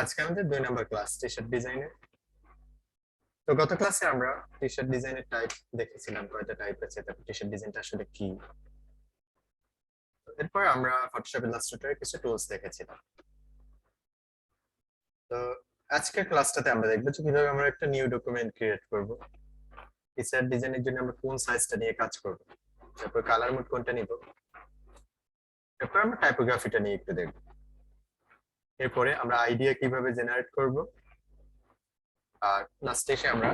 আজকে আমাদের 2 নম্বর class T shirt ডিজাইনের। তো গত ক্লাসে আমরা টি শার্ট ডিজাইনের টাইপ দেখেছিলাম, কয়টা টাইপ আছে, তারপর টি শার্ট ডিজাইনটা আসলে কি। এরপর আমরা ফটোশপ ইলাস্ট্রেটরের কিছু টুলস দেখেছিলাম। তো আজকের ক্লাসটাতে আমরা দেখবো যে কিভাবে আমরা একটা নিউ ডকুমেন্ট ক্রিয়েট করব, টি শার্ট ডিজাইনের জন্য আমরা কোন সাইজটা নিয়ে কাজ করব, তারপর কালার মোড কোনটা নিব, এরপর আমরা টাইপোগ্রাফিটা নিয়ে একটু দেখব। এরপরে আমরা আইডিয়া কিভাবে জেনারেট করব, আর লাস্টে এসে আমরা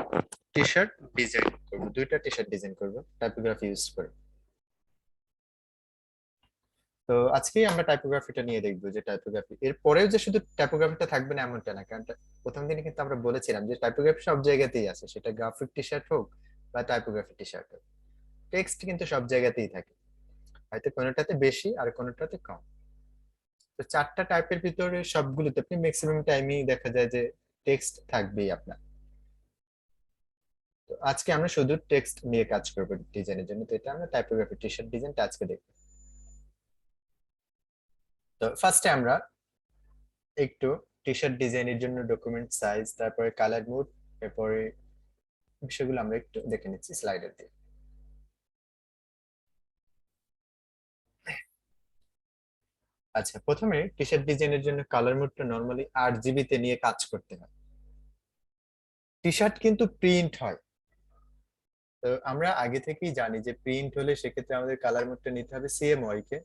টি শার্ট ডিজাইন করব, 2টা টি শার্ট ডিজাইন করব টাইপোগ্রাফি ইউজ করে। তো আজকেই আমরা টাইপোগ্রাফিটা নিয়ে দেখবো, যে টাইপোগ্রাফি এর পরেও যে শুধু টাইপোগ্রাফিটা থাকবে না এমনটা না, কারণ প্রথম দিনে কিন্তু আমরা বলেছিলাম যে টাইপোগ্রাফি সব জায়গাতেই আছে, সেটা গ্রাফিক টি শার্ট হোক বা টাইপোগ্রাফি টি শার্ট হোক, টেক্সট কিন্তু সব জায়গাতেই থাকে, হয়তো কোনোটাতে বেশি আর কোনোটাতে কম। তো 4টা টাইপের ভিতরে সবগুলোতে আপনি ম্যাক্সিমাম টাইমেই দেখা যায় যে টেক্সট থাকবেই আপনার। তো আজকে আমরা শুধু টেক্সট নিয়ে কাজ করবো ডিজাইনের জন্য, তো এটা আমরা টাইপোগ্রাফি টি শার্ট ডিজাইনটা আজকে দেখবো। তো ফার্স্টে আমরা একটু টি শার্ট ডিজাইনের জন্য ডকুমেন্ট সাইজ, তারপরে কালার মোড, এরপরে বিষয়গুলো আমরা একটু দেখে নিচ্ছি স্লাইডার দিয়ে। আচ্ছা, প্রথমে টি শার্ট ডিজাইনের জন্য কালার মোডটা নরমালি 8 GB তে নিয়ে কাজ করতে হয়। টি শার্ট কিন্তু প্রিন্ট হয়, তো আমরা আগে থেকেই জানি যে প্রিন্ট হলে সেক্ষেত্রে আমাদের কালার মোডটা নিতে হবে CMYK কে।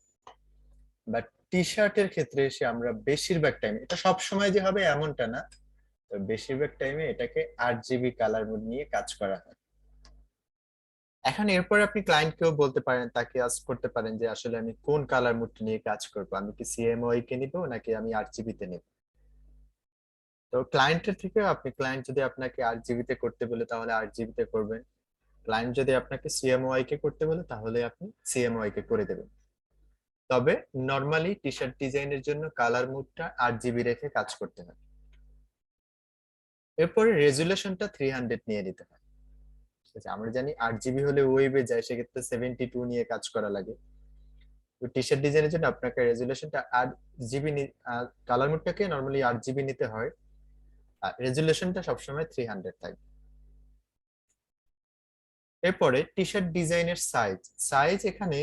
বাট টি শার্টের ক্ষেত্রে এসে আমরা বেশিরভাগ টাইম, এটা সব সময় যে হবে এমনটা না, তো বেশিরভাগ টাইমে এটাকে 8 GB কালার মোড নিয়ে কাজ করা হয়। এখন এরপর আপনি ক্লায়েন্টকেও বলতে পারেন, তাকে আস্ক করতে পারেন যে আসলে আমি কোন কালার মুড নিয়ে কাজ করব, আমি কি CMYK কে নিব নাকি আমি RGB তে নিব। তো ক্লায়েন্টের থেকে আপনি, ক্লায়েন্ট যদি আপনাকে RGB তে করতে বলে তাহলে RGB তে করবেন, ক্লায়েন্ট যদি আপনাকে CMYK কে করতে বলে তাহলে আপনি CMYK কে করে দেবেন। তবে নরমালি টি শার্ট ডিজাইনের জন্য কালার মুডটা 8 GB রেখে কাজ করতে হয়। এরপরে রেজুলেশনটা 300 নিয়ে নিতে হয়। ঠিক আছে, আমরা জানি 8 GB হলে ওয়েবে যায়, সেক্ষেত্রে 72 নিয়ে কাজ করা লাগে। তো টি শার্ট ডিজাইনের জন্য আপনাকে রেজুলেশনটা 8 GB, কালার মোডটাকে নরমালি 8 GB নিতে হয়, আর রেজুলেশনটা সবসময় 300 থাকবে। এরপরে টি শার্ট ডিজাইনের সাইজ, সাইজ এখানে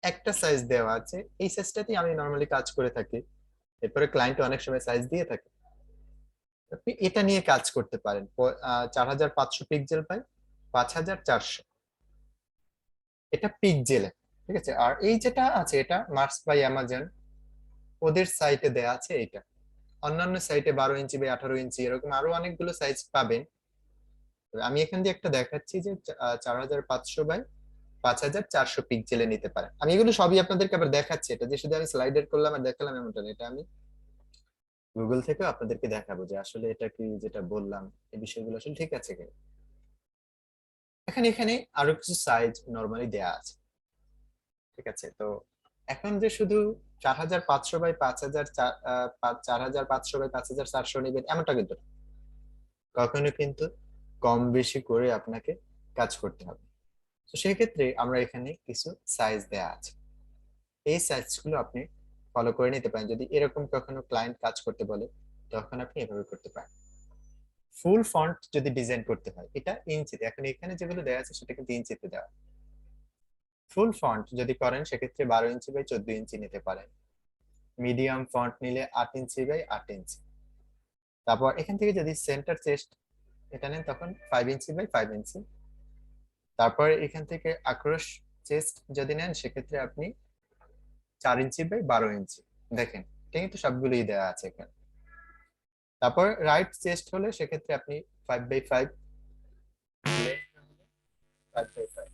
একটা সাইজ দেওয়া আছে, এই সাইজটাতেই আমি নরমালি কাজ করে থাকি। এরপরে ক্লায়েন্ট অনেক সময় সাইজ দিয়ে থাকে, আপনি এটা নিয়ে কাজ করতে পারেন। 4500 পিক্সেল বাই 5400, এটা পিক্সেলে। ঠিক আছে, আর এই যেটা আছে এটা মার্স বাই অ্যামাজন, ওদের সাইটে দেয়া আছে এটা। অন্যান্য সাইটে 12 ইঞ্চি বা 18 ইঞ্চি এরকম আরো অনেকগুলো সাইজ পাবেন। তবে আমি এখান দিয়ে একটা দেখাচ্ছি যে 4500 বাই 5400 পিক্সেলে নিতে পারেন। আমি এগুলো সবই আপনাদেরকে আবার দেখাচ্ছি, এটা যে শুধু আমি স্লাইডার করলাম আর দেখালাম এমনটা না, এটা আমি গুগল থেকে আপনাদেরকে দেখাবো যে আসলে এটা কি যেটা বললাম এই বিষয়গুলো আসলে ঠিক আছে কিনা। এখানে এখানে আরো কিছু সাইজ নরমালি দেয়া আছে। ঠিক আছে, তো এখন যে শুধু 4500 বাই 5000, 4500 বাই 5400 নেবেন এমনটা কিন্তু না। কখনো কিন্তু কম বেশি করে আপনাকে কাজ করতে হবে। তো সেক্ষেত্রে আমরা এখানে কিছু সাইজ দেয়া আছে, এই সাইজগুলো আপনি ফলো করে নিতে পারেন। যদি এরকম কখনো ক্লায়েন্ট কাজ করতে বলে তখন আপনি এভাবে করতে পারেন। ফুল ফন্ট যদি ডিজাইন করতে হয় এটা ইঞ্চিতে, এখন এখানে যেগুলো দেওয়া আছে সেটা কিন্তু ইঞ্চিতে দেওয়া। ফুল ফন্ট যদি করেন সেক্ষেত্রে 12 ইঞ্চি বাই 14 ইঞ্চি নিতে পারেন। মিডিয়াম ফন্ট নিলে 8 ইঞ্চি বাই 8 ইঞ্চি। তারপর এখান থেকে যদি সেন্টার চেস্ট এটা নেন তখন 5 ইঞ্চি বাই 5 ইঞ্চি। তারপর এখান থেকে আক্রোশ চেস্ট যদি নেন সেক্ষেত্রে আপনি 4 ইঞ্চি বাই 12 ইঞ্চি। দেখেন এটা কিন্তু সবগুলোই দেওয়া আছে এখানে। তারপর রাইট চেস্ট হলে সেক্ষেত্রে আপনি 5/5, 5/5।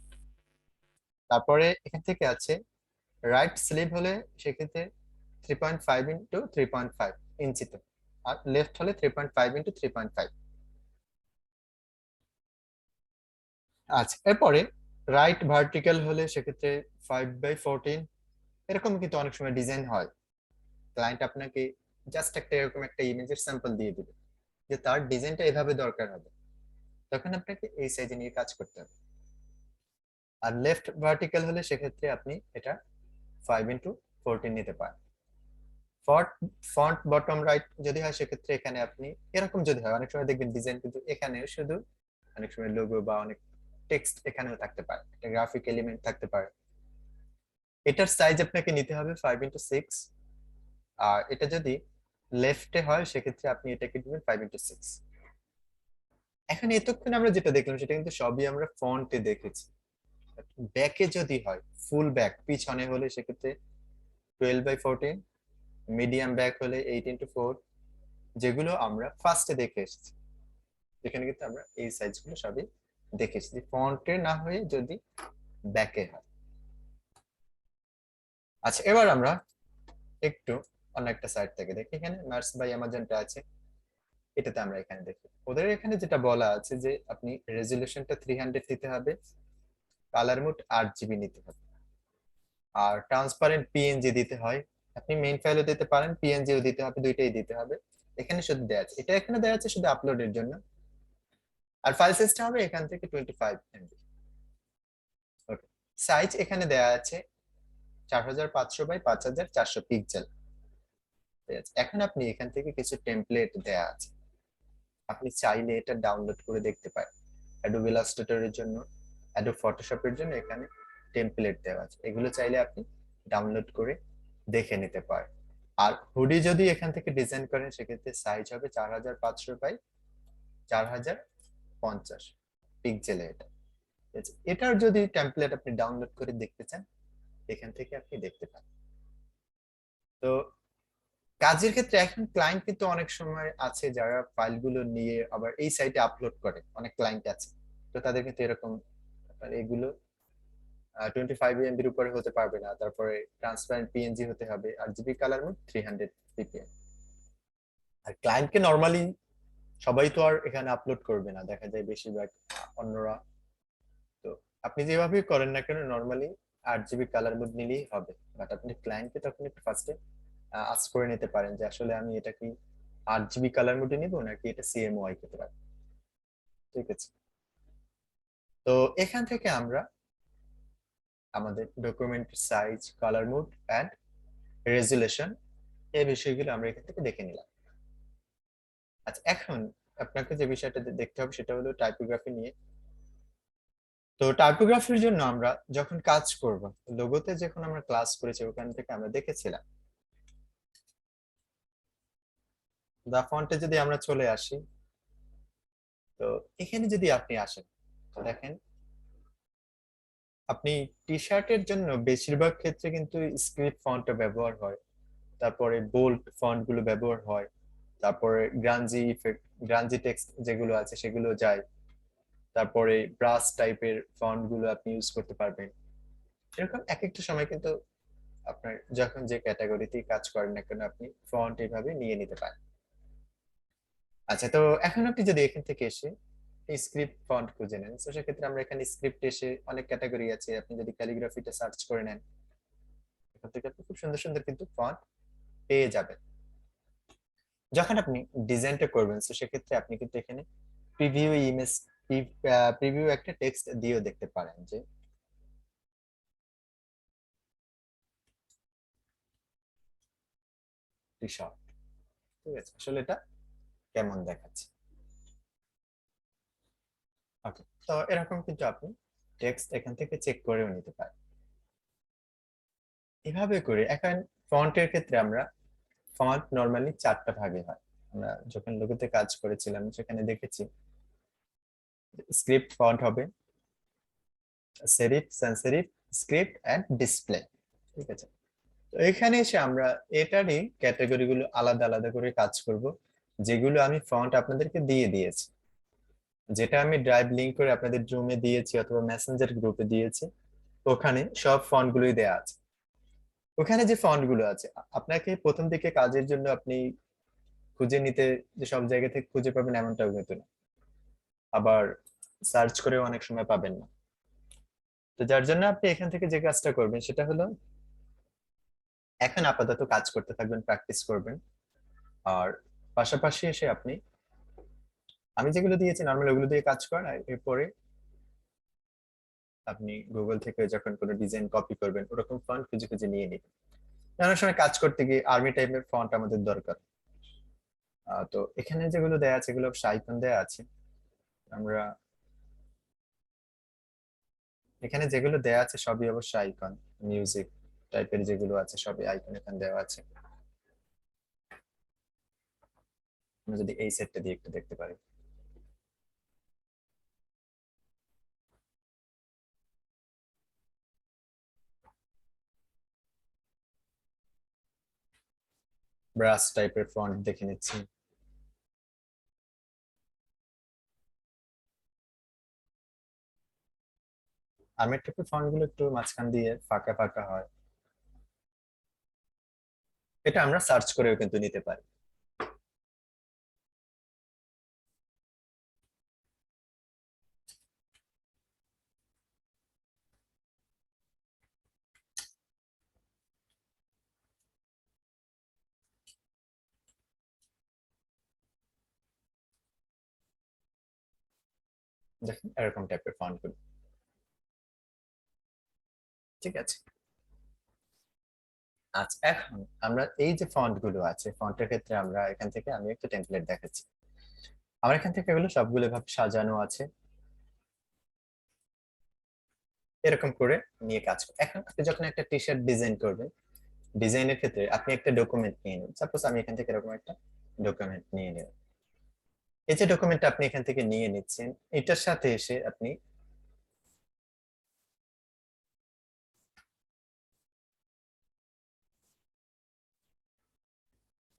তারপরে এখান থেকে আছে রাইট স্লিভ হলে সেক্ষেত্রে 3.5 ইন্টু 3.5 ইঞ্চিতে, আর লেফট হলে 3.5 ইন্টু 3.5। আচ্ছা, এরপরে রাইট ভার্টিক্যাল হলে সেক্ষেত্রে 5/14। এরকম কিন্তু অনেক সময় ডিজাইন হয়, ক্লায়েন্ট আপনাকে জাস্ট একটা এরকম একটা ইমেজের স্যাম্পল দিয়ে দিবে যে তার ডিজাইনটা এভাবে দরকার হবে, তখন আপনাকে এই সাইজে নিয়ে কাজ করতে হবে। আর লেফট ভার্টিক্যাল হলে সেক্ষেত্রে আপনি এটা 5/14 নিতে পারেন। ফন্ট ফন্ট বটম রাইট যদি হয় সেক্ষেত্রে এখানে আপনি এরকম যদি হয়, অনেক সময় দেখবেন ডিজাইন কিন্তু এখানে শুধু অনেক সময় লোগো বা অনেক টেক্সট এখানেও থাকতে পারে, একটা গ্রাফিক এলিমেন্ট থাকতে পারে। এটার সাইজ আপনাকে নিতে হবে 5x6। আর এটা যদি লেফটে হয় সেক্ষেত্রে আপনি এটাকে দিবেন 5x6। এখন এতক্ষণ আমরা যেটা দেখলাম সেটা কিন্তু সবই আমরা ফন্টে দেখেছি। ব্যাকে যদি হয়, ফুল ব্যাক পিছনে হলে সেক্ষেত্রে 12/14, মিডিয়াম ব্যাক হলে 8x4, যেগুলো আমরা ফার্স্টে দেখে এসেছি। এখানে কিন্তু আমরা এই সাইজগুলো সবই দেখেছি, ফন্টে না হয়ে যদি ব্যাকে হয়। আচ্ছা, এবার আমরা একটু অন্য একটা সাইড থেকে দেখি। এখানে মার্স বাই অ্যামাজনটা আছে, এটাতে আমরা এখানে দেখি ওদের এখানে যেটা বলা আছে যে আপনি রেজলিউশনটা 300 দিতে হবে, কালার মোড 8 GB নিতে হবে, আর ট্রান্সপারেন্ট পিএনজি দিতে হয়। আপনি মেইন ফাইলও দিতে পারেন, পিএনজিও দিতে হবে, দুইটাই দিতে হবে। এখানে শুধু দেওয়া আছে, এটা এখানে দেওয়া আছে শুধু আপলোডের জন্য। আর ফাইল সাইজটা হবে এখান থেকে 25 MB। ওকে, সাইজ এখানে দেওয়া আছে 4500x5400 পিক্সেল। এখন আপনি এখান থেকে কিছু টেমপ্লেট দেয়া আছে, আপনি চাইলে এটা ডাউনলোড করে দেখতে পারেন। অ্যাডোব ইলাস্ট্রেটরের জন্য, অ্যাডোব ফটোশপের জন্য এখানে টেমপ্লেট দেওয়া আছে, এগুলো চাইলে আপনি ডাউনলোড করে দেখে নিতে পারেন। আর হুডি যদি এখান থেকে ডিজাইন করেন সেক্ষেত্রে সাইজ হবে 4500x4050 পিক্সেলে। এটা ঠিক আছে? এটার যদি টেমপ্লেট আপনি ডাউনলোড করে দেখতে চান এখান থেকে আপনি দেখতে পান। তো কাজের ক্ষেত্রে এখন ক্লায়েন্ট কিন্তু অনেক সময় আছে যারা ফাইলগুলো নিয়ে আবার এই সাইটে আপলোড করে, অনেক ক্লায়েন্ট আছে। তো তাদের কিন্তু এরকম এগুলো 25 MB উপরে হতে পারবে না, তারপরে ট্রান্সপারেন্ট পিএনজি হতে হবে, আর জিবি কালার মোড 300 ppi। আর ক্লায়েন্টকে নরমালি সবাই তো আর এখানে আপলোড করবে না, দেখা যায় বেশিরভাগ অন্যরা। তো আপনি যেভাবে করেন না কেন নরমালি 8 GB কালার মোড নিলেই হবে। বাট আপনি ক্লায়েন্টকে তখন একটু ফার্স্টে আস্ক করে নিতে পারেন যে আসলে আমি এটা কি 8 GB কালার মোডে নিব নাকি এটা সিএমওয়াই করতে পারি। ঠিক আছে, তো এখান থেকে আমরা আমাদের document size, colour mode and resolution এই বিষয়গুলো আমরা এখান থেকে দেখে নিলাম। আচ্ছা, এখন আপনাকে যে বিষয়টা দেখতে হবে সেটা হলো টাইপোগ্রাফি নিয়ে। তো টাইপোগ্রাফির জন্য আমরা যখন কাজ করব, লোগোতে যখন আমরা ক্লাস করেছি ওখান থেকে আমরা দেখেছিলাম দা ফন্টে যদি আমরা চলে আসি, তো এখানে যদি আপনি আসেন তো দেখেন আপনি টি শার্টের জন্য বেশিরভাগ ক্ষেত্রে কিন্তু স্ক্রিপ্ট ফন্টটা ব্যবহার হয়, তারপরে বোল্ড ফন্ট গুলো ব্যবহার হয়, তারপরে গ্রাঞ্জি ইফেক্ট, গ্রাঞ্জি টেক্সট যেগুলো আছে সেগুলো যায়, তারপরে ব্রাশ টাইপের ফন্ট গুলো আপনি ইউজ করতে পারবেন। এরকম এক একটা সময় কিন্তু আপনার যখন যে ক্যাটাগরিতেই কাজ করেন না কেন আপনি ফন্ট এইভাবে নিয়ে নিতে পারেন। আচ্ছা, তো এখন আপনি যদি এখান থেকে এসে স্ক্রিপ্ট ফন্ট খুঁজে নেন, তো সেক্ষেত্রে আমরা এখানে স্ক্রিপ্ট এসে অনেক ক্যাটাগরি আছে, আপনি যদি ক্যালিগ্রাফিটা সার্চ করে নেন এখান থেকে আপনি খুব সুন্দর সুন্দর কিন্তু ফন্ট পেয়ে যাবেন। যখন আপনি ডিজাইনটা করবেন তো সেক্ষেত্রে আপনি কিন্তু এখানে প্রিভিউ ইমেজ, প্রিভিউ একটা টেক্সট দিয়েও দেখতে পারেন যে টি শার্ট, ঠিক আছে, আসলে এটা কেমন দেখাচ্ছে। ওকে, তো এরকম কিন্তু আপনি টেক্সট এখান থেকে চেক করেও নিতে পারেন। এভাবে করে এখন ফন্টের ক্ষেত্রে আমরা ফন্ট নরমালি 4টা ভাগে হয়। আমরা যখন লোগোতে কাজ করেছিলাম সেখানে দেখেছি স্ক্রিপ্ট ফন্ট হবে, serif, sans serif, script and display. ঠিক আছে, তো এখানে এসে আমরা এটারই ক্যাটাগরি গুলো আলাদা আলাদা করে কাজ করব, যেগুলো আমি ফন্ট আপনাদেরকে দিয়ে দিয়েছি, যেটা আমি ড্রাইভ লিংক করে আপনাদের জুমে দিয়েছি অথবা মেসেঞ্জার গ্রুপে দিয়েছি, ওখানে সব ফন্ট গুলোই দেয়া আছে। ওখানে যে ফন্ট গুলো আছে আপনাকে প্রথম দিকে কাজের জন্য আপনি খুঁজে নিতে যে সব জায়গা থেকে খুঁজে পাবেন এমনটাও কিন্তু না, আবার সার্চ করেও অনেক সময় পাবেন না। তো যার জন্য আপনি এখান থেকে যে কাজটা করবেন সেটা হলো এখন আপাতত কাজ করতে থাকবেন, প্র্যাকটিস করবেন। আর পাশাপাশি এসে আপনি আমি যেগুলো দিয়েছি নর্মাল ওগুলো দিয়ে কাজ করেন, আর এরপরে আপনি গুগল থেকে যখন কোনো ডিজাইন কপি করবেন ওরকম ফন্ট খুঁজে খুঁজে নিয়ে নিবেন। অনেক সময় কাজ করতে গিয়ে আর্মি টাইপের ফন্ট আমাদের দরকার। তো এখানে যেগুলো দেয়া আছে এগুলো আইকন দেয়া আছে। আমরা এখানে যেগুলো দেয়া আছে সবই অবশ্যই আইকন। মিউজিক টাইপের যেগুলো আছে সবই আইকন এখানে দেওয়া আছে। আমরা যদি এই সেটটা দিয়ে একটু দেখতে পারি। ব্রাশ টাইপের ফন্ট দেখে নিচ্ছি। আর্মি টাইপের ফন্ট গুলো একটু মাঝখান দিয়ে ফাঁকা ফাঁকা হয়। এটা আমরা সার্চ করেও কিন্তু নিতে পারি। দেখেন এরকম টাইপের ফন্ট গুলো। ঠিক আছে। আচ্ছা, এখন আমরা এই যে ফন্ট গুলো আছে ফন্টের ক্ষেত্রে আমরা এখান থেকে আমি একটা টেমপ্লেট দেখাচ্ছি। আমার এখান থেকে এগুলো সবগুলো ভাবে সাজানো আছে এরকম করে নিয়ে কাজ করে। এখন আপনি যখন একটা টি শার্ট ডিজাইন করবেন, ডিজাইনের ক্ষেত্রে আপনি একটা ডকুমেন্ট নিয়ে নিন। সাপোজ আমি এখান থেকে এরকম একটা ডকুমেন্ট নিয়ে নিলাম। এই যে ডকুমেন্টটা আপনি এখান থেকে নিয়ে নিচ্ছেন, এটার সাথে এসে আপনি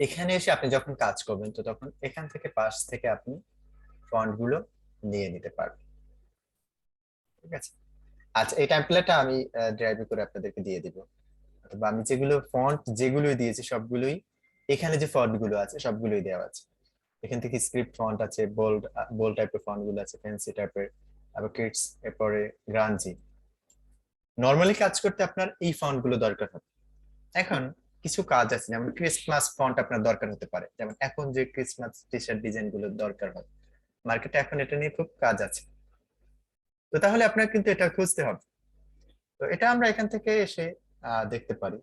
এখানে এসে আপনি যখন কাজ করবেন তো তখন এখান থেকে পাশ থেকে আপনি ফন্ট গুলো নিয়ে নিতে পারবেন। ঠিক আছে। আচ্ছা, এই টেমপ্লেটটা আমি ড্রাইভে করে আপনাদেরকে দিয়ে দিব। অথবা আমি যেগুলো ফন্ট যেগুলোই দিয়েছি সবগুলোই এখানে যে ফন্ট গুলো আছে সবগুলোই দেওয়া আছে। এখান থেকে স্ক্রিপ্ট ফন্ট আছে, বোল্ড বোল্ড টাইপের ফন্ট গুলো আছে, ফ্যান্সি টাইপের, আবার কিডস, এরপরে গ্রাঞ্জি। নর্মালি কাজ করতে আপনার এই ফন্ট গুলো দরকার হবে। এখন কিছু কাজ আছে যেমন ক্রিসমাস ফন্ট আপনার দরকার হতে পারে, যেমন এখন যে ক্রিসমাস টি শার্ট ডিজাইন গুলো দরকার হয় মার্কেটে, এখন এটা নিয়ে খুব কাজ আছে। তো তাহলে আপনার কিন্তু এটা খুঁজতে হবে। তো এটা আমরা এখান থেকে এসে দেখতে পারি।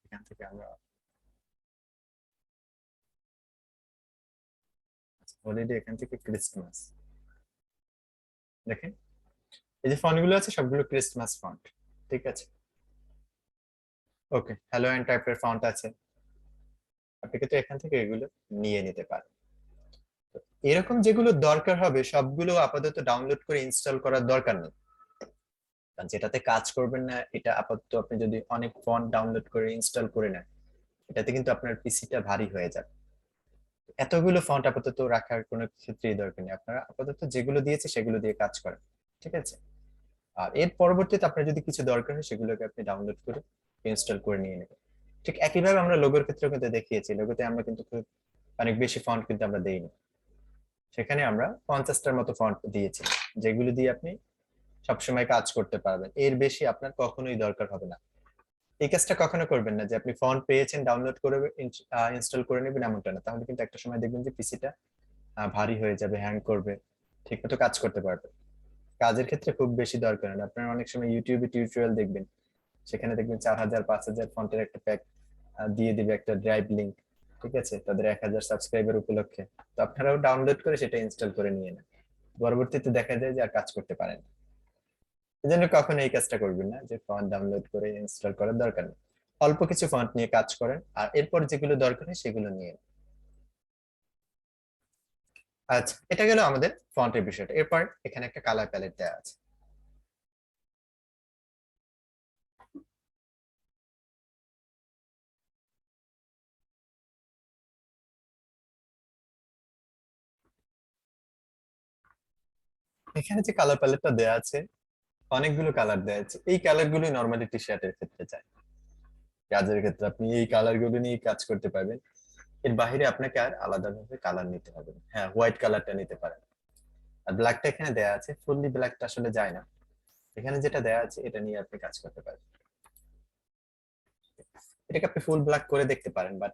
এখান থেকে আমরা অলরেডি এখান থেকে ক্রিসমাস দেখেন, এই যে ফন্ট গুলো আছে সবগুলো ক্রিসমাস ফন্ট। ঠিক আছে। ওকে, হ্যালো এন্ড টাইপের ফন্ট আছে। আপনি কিন্তু এখান থেকে এগুলো নিয়ে নিতে পারেন। তো এরকম যেগুলো দরকার হবে সবগুলো আপাতত ডাউনলোড করে ইনস্টল করার দরকার নেই। কারণ যেটাতে কাজ করবেন না এটা আপাতত আপনি যদি অনেক ফন্ট ডাউনলোড করে ইনস্টল করে নেন এটাতে কিন্তু আপনার পিসিটা ভারী হয়ে যাবে। এতগুলো ফন্ট আপাতত রাখার কোনো ক্ষেত্রেই দরকার নেই। আপনারা আপাতত যেগুলো দিয়েছে সেগুলো দিয়ে কাজ করেন। ঠিক আছে। আর এর পরবর্তীতে আপনার যদি কিছু দরকার হয় সেগুলোকে আপনি ডাউনলোড করে ইনস্টল করে নিয়ে নেবেন। ঠিক একইভাবে আমরা লোগোর ক্ষেত্রেও কিন্তু দেখিয়েছি, লোগোতে আমরা কিন্তু খুব অনেক বেশি ফন্ট কিন্তু আমরা দেইনি। সেখানে আমরা 50টার মতো ফন্ট দিয়েছি যেগুলো দিয়ে আপনি সবসময় কাজ করতে পারবেন, এর বেশি আপনার কখনোই দরকার হবে না। এই কাজটা কখনো করবেন না যে আপনি ফন্ট পেয়েছেন ডাউনলোড করে ইনস্টল করে নেবেন, এমনটা না। তাহলে কিন্তু একটা সময় দেখবেন যে পিসিটা ভারী হয়ে যাবে, হ্যাং করবে, ঠিক মতো কাজ করতে পারবে। কাজের ক্ষেত্রে খুব বেশি দরকার নেই। আপনারা অনেক সময় ইউটিউবে টিউটোরিয়াল দেখবেন, সেখানে দেখবেন 4000 5000 ফন্টের একটা প্যাক দিয়ে দিবে, একটা ড্রাইভ লিংক। ঠিক আছে, তাদের 1000 সাবস্ক্রাইবার উপলক্ষে। তো আপনারাও ডাউনলোড করে সেটা ইনস্টল করে নিয়ে নেন। পরবর্তীতে দেখা যায় যে আর কাজ করতে পারেন না। এই জন্য কখনো এই কাজটা করবেন না যে ফন্ট ডাউনলোড করে ইনস্টল করার দরকার নেই। অল্প কিছু ফন্ট নিয়ে কাজ করেন আর এরপর যেগুলো দরকার হয় সেগুলো নিয়ে নিন। আচ্ছা, এটা গেল আমাদের ফন্টের বিষয়টা। এরপর এখানে একটা কালার প্যালেট দেওয়া আছে। এখানে যে কালার প্যালেটটা দেওয়া আছে অনেকগুলো কালার দেওয়া আছে। এই কালার গুলোই নর্মালি টি শার্টের ক্ষেত্রে চাই। কাজের ক্ষেত্রে আপনি এই কালার গুলো নিয়ে কাজ করতে পারবেন। এর বাইরে আপনাকে আর আলাদাভাবে কালার নিতে হবে না। হ্যাঁ, হোয়াইট কালারটা নিতে পারেন। আর ব্ল্যাকটা এখানে দেয়া আছে, ফুললি ব্ল্যাকটা আসলে যায় না। এখানে যেটা দেয়া আছে এটা নিয়ে আপনি কাজ করতে পারেন। এটাকে আপনি ফুল ব্ল্যাক করে দেখতে পারেন, বাট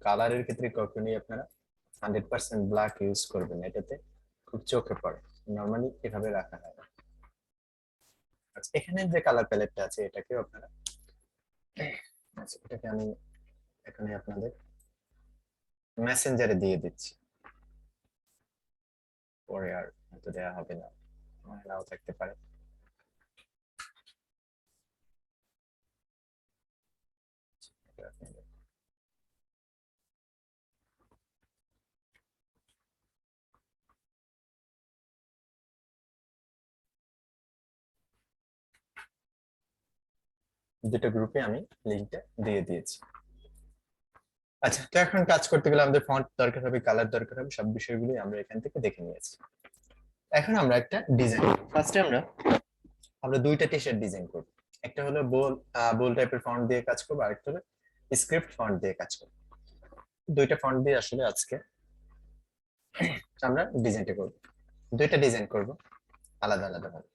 কালারের ক্ষেত্রে কখনোই আপনারা 100% ব্ল্যাক ইউজ করবেন না, এটাতে খুব চোখে পড়ে। নর্মালি এভাবে রাখা হয় না। আচ্ছা, এখানে যে কালার প্যালেটটা আছে এটাকেও আপনারা, আচ্ছা এটাকে আমি এখানে আপনাদের মেসেঞ্জারে দিয়ে দিচ্ছি, পরে আর হয়তো দেওয়া হবে না, নাও থাকতে পারে। এটা আপনাদের দুটো গ্রুপে আমি লিংকটা দিয়ে দিয়েছি। আচ্ছা, তো এখন কাজ করতে গেলে আমাদের ফন্ট দরকার হবে, কালার দরকার হবে, সব বিষয়গুলো আমরা এখান থেকে দেখে নিয়েছি। এখন আমরা একটা ডিজাইন, ফার্স্টে আমরা আমরা দুইটা টি শার্ট ডিজাইন করব। একটা হলো বোল টাইপের ফন্ট দিয়ে কাজ করবো, আরেকটা হলো স্ক্রিপ্ট ফন্ট দিয়ে কাজ করবো। দুইটা ফন্ট দিয়ে আসলে আজকে আমরা ডিজাইনটা করব, দুইটা ডিজাইন করব আলাদা আলাদা ভাবে।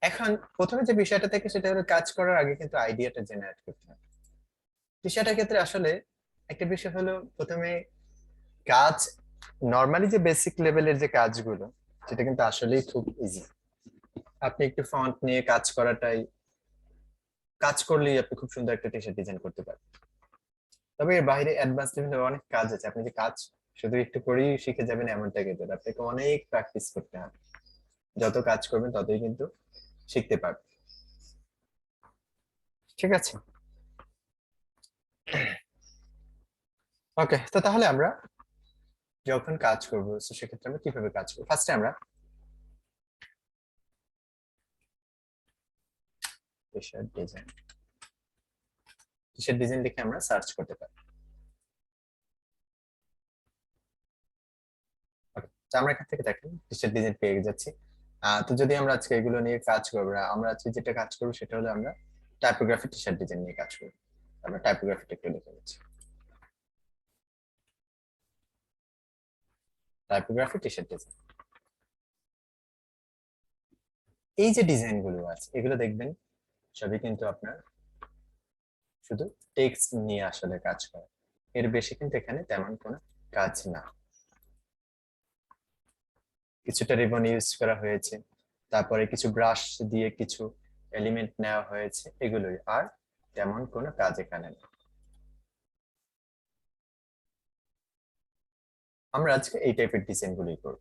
এখন প্রথমে যে বিষয়টা থেকে সেটা হলো কাজ করার আগে কিন্তু আইডিয়াটা জেনারেট করতে হবে। টি শার্টের ক্ষেত্রে আসলে একটা বিষয় হলো প্রথমে কাজ, নর্মালি যে বেসিক লেভেলের যে কাজগুলো সেটা কিন্তু আসলেই খুব ইজি। আপনি একটু ফন্ট নিয়ে কাজ করাটাই, কাজ করলেই আপনি খুব সুন্দর একটা টি শার্ট ডিজাইন করতে পারেন। তবে এর বাইরে অ্যাডভান্স লেভেলের অনেক কাজ আছে, আপনি যে কাজ শুধু একটু করেই শিখে যাবেন এমনটা কিন্তু না, আপনাকে অনেক প্র্যাকটিস করতে হবে। যত কাজ করবেন ততই কিন্তু শিখতে পারবেন। ঠিক আছে, ওকে। তো তাহলে আমরা যখন কাজ করবো তো সেক্ষেত্রে আমরা কিভাবে কাজ করবো, ফার্স্টে আমরা T shirt design, T shirt design লিখে আমরা সার্চ করতে পারি। Okay, তো আমরা এখান থেকে দেখেন টি শার্ট ডিজাইন পেয়ে যাচ্ছি। তো যদি আমরা আজকে এগুলো নিয়ে কাজ করবো না, আমরা আজকে যেটা কাজ করবো সেটা হলো আমরা টাইপোগ্রাফি টি শার্ট ডিজাইন নিয়ে কাজ করবো। আমরা টাইপোগ্রাফিটা একটু লিখে নিচ্ছি, টাইপোগ্রাফি টি শার্ট ডিজাইন। এই যে ডিজাইন গুলো আছে এগুলো দেখবেন সবই কিন্তু আপনার শুধু টেক্সট নিয়ে আসলে কাজ করে, এর বেশি কিন্তু এখানে তেমন কোনো কাজ না। কিছুটা রিবন ইউজ করা হয়েছে, তারপরে কিছু ব্রাশ দিয়ে কিছু এলিমেন্ট নেওয়া হয়েছে, এগুলোই, আর তেমন কোনো কাজ এখানে নেই। আমরা আজকে এই টাইপের ডিজাইন গুলোই করব।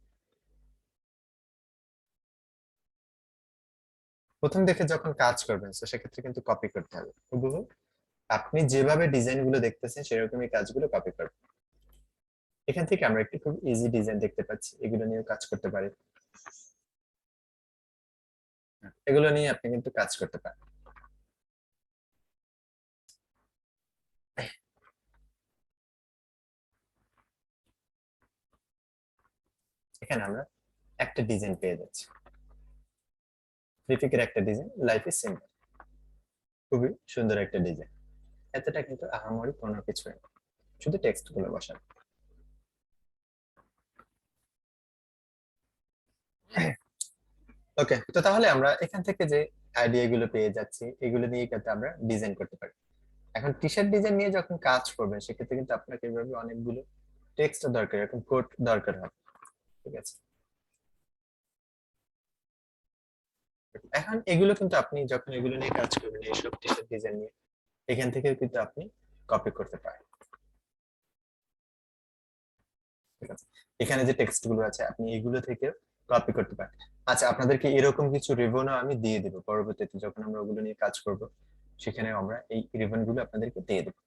প্রথম দেখে যখন কাজ করবেন তো সেক্ষেত্রে কিন্তু কপি করতে হবে হুবহু, আপনি যেভাবে ডিজাইন গুলো দেখতেছেন সেরকমই কাজগুলো কপি করবেন। এখান থেকে আমরা একটি খুব ইজি ডিজাইন দেখতে পাচ্ছি, এগুলো নিয়ে কাজ করতে পারি, এগুলো নিয়ে আপনি কিন্তু কাজ করতে পারেন। এখানে আমরা একটা ডিজাইন পেয়ে যাচ্ছি, রিফিকের একটা ডিজাইন, লাইফ ইজ সিম্পল, খুবই সুন্দর একটা ডিজাইন। এতটা কিন্তু আহামরি কোনো কিছু নেই, শুধু টেক্সট গুলো বসানো। ওকে, তো তাহলে আমরা এখান থেকে যে আইডিয়া গুলো পেয়ে যাচ্ছি এগুলো নিয়ে কিন্তু আমরা ডিজাইন করতে পারি। এখন টি শার্ট ডিজাইন নিয়ে যখন কাজ করবেন সেক্ষেত্রে কিন্তু আপনাকে এইভাবে অনেকগুলো টেক্সট দরকার, এরকম কোড দরকার হবে। ঠিক আছে, এখন এগুলো কিন্তু আপনি যখন এগুলো নিয়ে কাজ করবেন এইসব টি শার্ট ডিজাইন নিয়ে, এখান থেকেও কিন্তু আপনি কপি করতে পারেন। ঠিক আছে, এখানে যে টেক্সট গুলো আছে আপনি এগুলো থেকে কপি করতে পারেন। আচ্ছা, আপনাদেরকে এরকম কিছু রিবনও আমি দিয়ে দেবো পরবর্তীতে যখন আমরা ওগুলো নিয়ে কাজ করব, সেখানে আমরা এই রিবন গুলো আপনাদেরকে দিয়ে দেবো।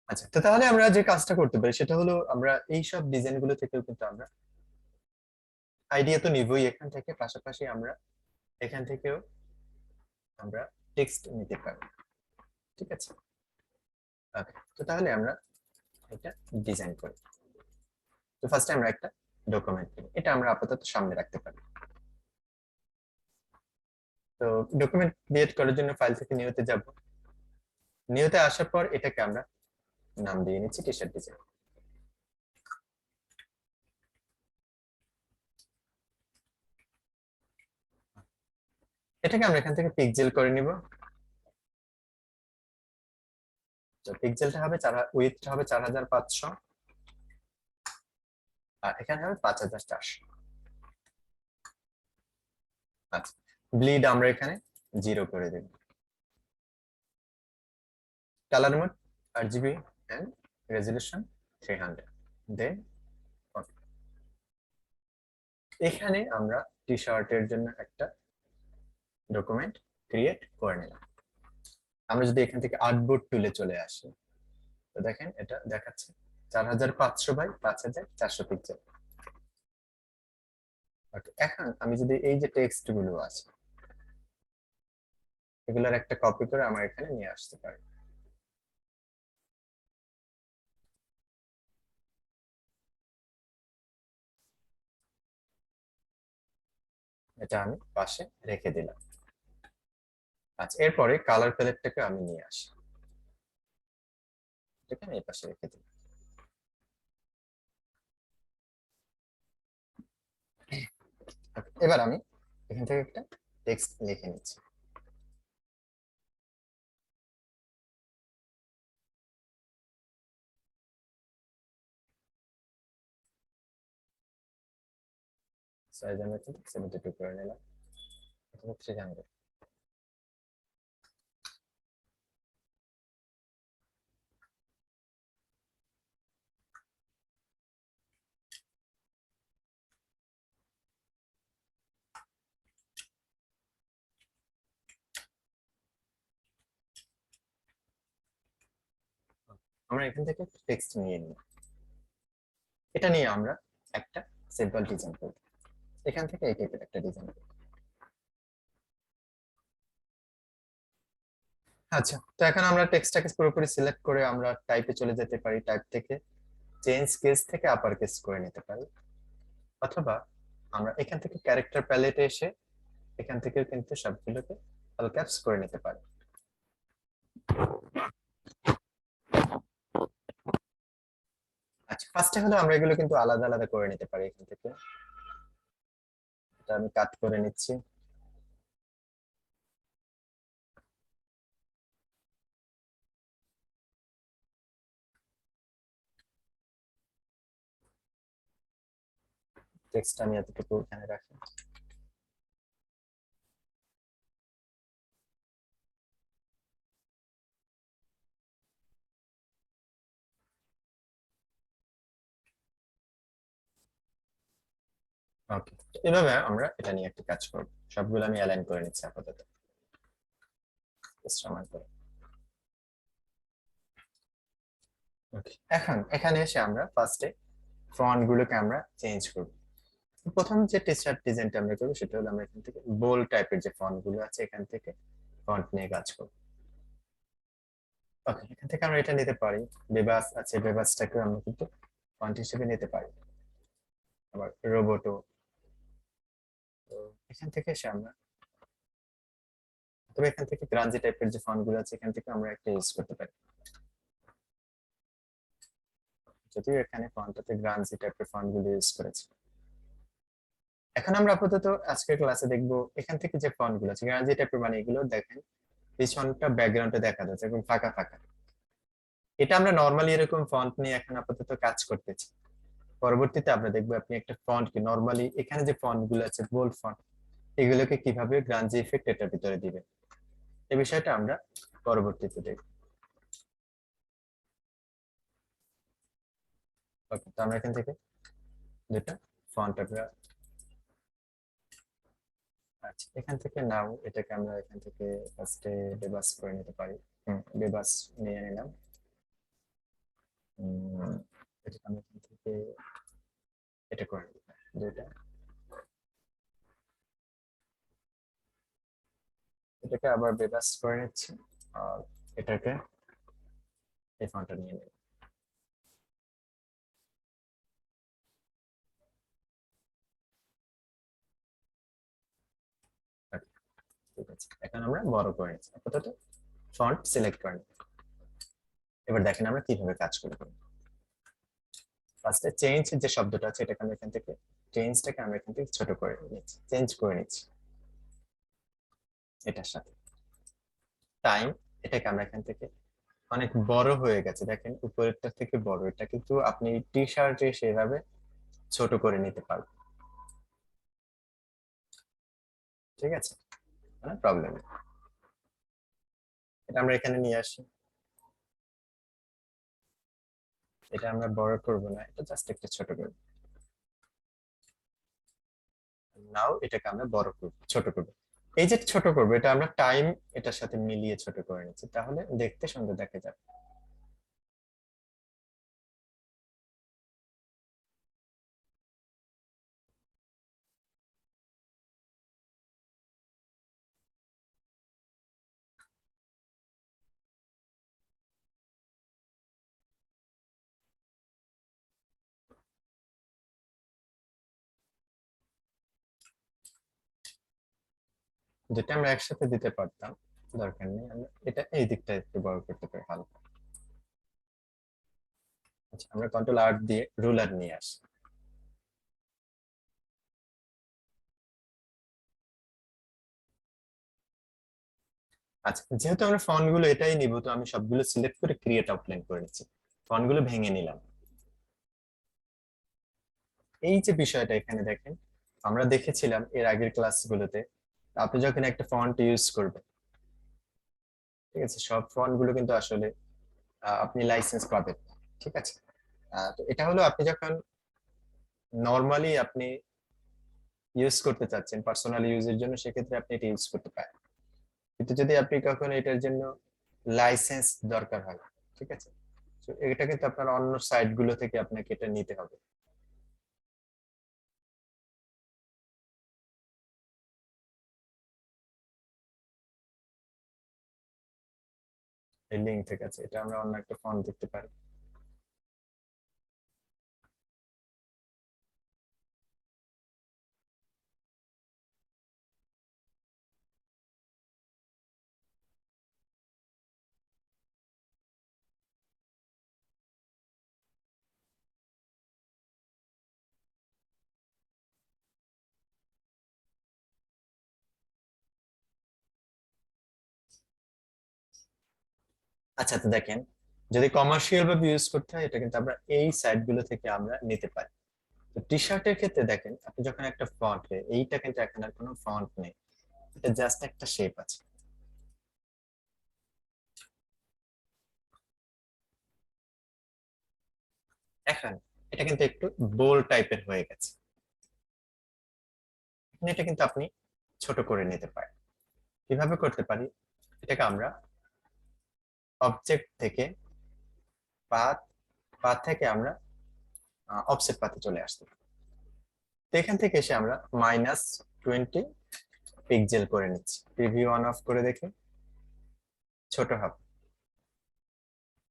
আচ্ছা, তো তাহলে আমরা যে কাজটা করতে পারি সেটা হলো আমরা এই সব ডিজাইন গুলো থেকেও কিন্তু আমরা আইডিয়া তো নিবই এখান থেকে, পাশাপাশি আমরা এখান থেকেও আমরা টেক্সট নিতে পারি। ঠিক আছে, ওকে। তো তাহলে আমরা এটা ডিজাইন করি। তো ফার্স্টে আমরা একটা ডকুমেন্ট নিই, এটা আমরা আপাতত সামনে রাখতে পারি। তো ডকুমেন্ট ক্রিয়েট করার জন্য ফাইল থেকে নিউতে যাব, নিউতে আসার পর এটাকে আমরা নাম দিয়ে নিচ্ছি টি শার্ট ডিজাইন। এটাকে আমরা এখান থেকে পিক্সেল করে নিব। তো পিক্সেলটা হবে উইথটা হবে 4500, আর এখানে হবে 5400। আচ্ছা, ব্লিড আমরা এখানে 0 করে দেব। Colour mode RGB and resolution 300, then এখানে আমরা টি শার্টের জন্য একটা ডকুমেন্ট ক্রিয়েট করে নিলাম। আমরা যদি এখান থেকে আর্টবোর্ড টুলে চলে আসি, তো দেখেন এটা দেখাচ্ছে 4500 বাই 5400 পিক্সেল। ওকে, এখন আমি যদি এই যে টেক্সট গুলো আছে এগুলোর একটা কপি করে আমার এখানে নিয়ে আসতে পারি। এটা আমি পাশে রেখে দিলাম। আচ্ছা, এরপরে কালার প্যালেটটাকে আমি নিয়ে আসি, এখানে এই পাশে রেখে দিই। এবার আমি এখান থেকে একটা টেক্সট লিখে নিচ্ছি। সাইজ আমি 72 করে নিলাম, অথবা 300। আমরা এখান থেকে টেক্সট নিয়ে নিই, এটা নিয়ে আমরা একটা সিম্পল ডিজাইন করব। এখান থেকে এই টাইপের একটা ডিজাইন করব। আচ্ছা, তো এখন আমরা টেক্সটটাকে পুরোপুরি সিলেক্ট করে আমরা টাইপে চলে যেতে পারি। টাইপ থেকে চেঞ্জ কেস থেকে আপার কেস করে নিতে পারি, অথবা আমরা এখান থেকে ক্যারেক্টার প্যালেটে এসে এখান থেকে কিন্তু সবগুলোকে অল ক্যাপস করে নিতে পারি। আচ্ছা, ফার্স্টে হলো আমরা এগুলো কিন্তু আলাদা আলাদা করে নিতে পারি। এখান থেকে এটা আমি কাট করে নিচ্ছি। টেক্সট আমি এতটুকু এখানে রাখি। ওকে, এভাবে আমরা এটা নিয়ে একটা কাজ করব। সবগুলো আমি অ্যালাইন করে নিচ্ছি আপাতত। সমান করে। ওকে, এখন এখানে এসে আমরা ফার্স্টে ফন্ট গুলোকে আমরা চেঞ্জ করব। প্রথম যে টি-শার্ট ডিজাইনটা আমরা করব সেটা হলো আমরা এখান থেকে বোল্ড টাইপের যে ফন্ট গুলো আছে এখান থেকে ফন্ট নিয়ে কাজ করব। ওকে, এখান থেকে আমরা এটা নিতে পারি। বেবাস আছে, বেবাসটাকে আমরা কিন্তু ফন্ট হিসেবে নিতে পারি। আবার রোবটও। তো এখান থেকে এসে আমরা, তবে এখান থেকে গ্রাঞ্জি টাইপের যে ফন্ট গুলো আছে এখান থেকে আমরা একটা ইউজ করতে পারি। যদিও এখানে ফন্টটাতে গ্রাঞ্জি টাইপের ফন্ট গুলো ইউজ করেছি। এখন আমরা আপাতত আজকের ক্লাসে দেখবো এখান থেকে যে ফন্ট গুলো আছে গ্রাঞ্জি টাইপের, মানে এগুলো দেখেন পিছনটা ব্যাকগ্রাউন্ডে দেখা যাচ্ছে এবং ফাঁকা ফাঁকা। এটা আমরা নর্মালি এরকম ফন্ট নিয়ে এখন আপাতত কাজ করতেছি। পরবর্তীতে আমরা দেখবো আপনি একটা ফন্ট কি নর্মালি এখানে যে ফন্ট গুলো আছে বোল্ড ফন্ট এগুলোকে কিভাবে গ্রাঞ্জি ইফেক্ট এটার ভিতরে দিবে, এই বিষয়টা আমরা পরবর্তীতে দেখব। ওকে, তো আমরা এখান থেকে দুটা ফন্ট আমরা, আচ্ছা এখান থেকে নাও এটাকে আমরা এখান থেকে ফার্স্টে বেবাস করে নিতে পারি। বেবাস নিয়ে নিলাম। এটা আমরা এখান থেকে এটা করে নিতে পারি দুইটা। এটাকে আবার বেবাস করে নিচ্ছি, আর এটাকে এই ফন্টটা নিয়ে নেব। Okay, ঠিক আছে, এখন আমরা বড় করে নিচ্ছি। আপাতত ফন্ট সিলেক্ট করে নিচ্ছি। এবার দেখেন আমরা কিভাবে কাজ করব। ফার্স্টে চেঞ্জ যে শব্দটা আছে এটাকে আমরা এখান থেকে চেঞ্জটাকে আমরা এখান থেকে ছোট করে নিচ্ছি, চেঞ্জ করে নিচ্ছি এটার সাথে। টাইম, এটাকে আমরা এখান থেকে অনেক বড় হয়ে গেছে দেখেন উপরেরটা থেকে বড়, এটা কিন্তু আপনি টি শার্টে সেভাবে ছোট করে নিতে পারবেন। ঠিক আছে, কোনো প্রবলেম নেই। এটা আমরা এখানে নিয়ে আসি, এটা আমরা বড় করব না, এটা জাস্ট একটু ছোট করব। নাও এটাকে আমরা বড় করব, ছোট করব। এই যে ছোট করব, এটা আমরা টাইম এটার সাথে মিলিয়ে ছোট করে নিচ্ছি, তাহলে দেখতে সুন্দর দেখা যাবে। যেটা আমরা একসাথে দিতে পারতাম, দরকার নেই, আমরা এটা এই দিকটা একটু বড় করতে পারি হালকা। আচ্ছা, আমরা কন্ট্রোল আর দিয়ে রুলার নিয়ে আসি। আচ্ছা, যেহেতু আমরা ফন্ট গুলো এটাই নিব, তো আমি সবগুলো সিলেক্ট করে ক্রিয়েট আউটলাইন করে নিচ্ছি, ফন্ট গুলো ভেঙে নিলাম। এই যে বিষয়টা এখানে দেখেন, আমরা দেখেছিলাম এর আগের ক্লাসগুলোতে, আপনি যখন একটা ফন্ট ইউজ করবেন, ঠিক আছে, সব ফন্ট গুলো কিন্তু আসলে আপনি লাইসেন্স পাবেন না, ঠিক আছে। তো এটা হলো আপনি যখন নর্মালি আপনি ইউজ করতে চাচ্ছেন পার্সোনাল ইউজের জন্য, সেক্ষেত্রে আপনি এটা ইউজ করতে পারেন। কিন্তু যদি আপনি কখনো এটার জন্য লাইসেন্স দরকার হয়, ঠিক আছে, তো এটা কিন্তু আপনার অন্য সাইট গুলো থেকে আপনাকে এটা নিতে হবে। এই লিঙ্ক থেকে আছে, এটা আমরা অন্য একটা ফন্ট দেখতে পারি। আচ্ছা, তো দেখেন, যদি কমার্শিয়াল ভাবে ইউজ করতে হয়, এটা কিন্তু আমরা এই সাইট গুলো থেকে আমরা নিতে পারি। তো টি শার্টের ক্ষেত্রে দেখেন, আপনি যখন একটা ফন্ট, এইটা কিন্তু এখন আর কোনো ফন্ট নেই, এটা জাস্ট একটা শেপ আছে। এখন এটা কিন্তু একটু বোল্ড টাইপের হয়ে গেছে, এখন এটা কিন্তু আপনি ছোট করে নিতে পারেন। কিভাবে করতে পারি, এটাকে আমরা অবজেক্ট থেকে পাথ, পাথ থেকে আমরা অফসেট পাথে চলে আসতে পারি। তো এখান থেকে এসে আমরা -20 পিক্সেল করে নিচ্ছি, প্রিভিউ অন অফ করে দেখে ছোট হবে,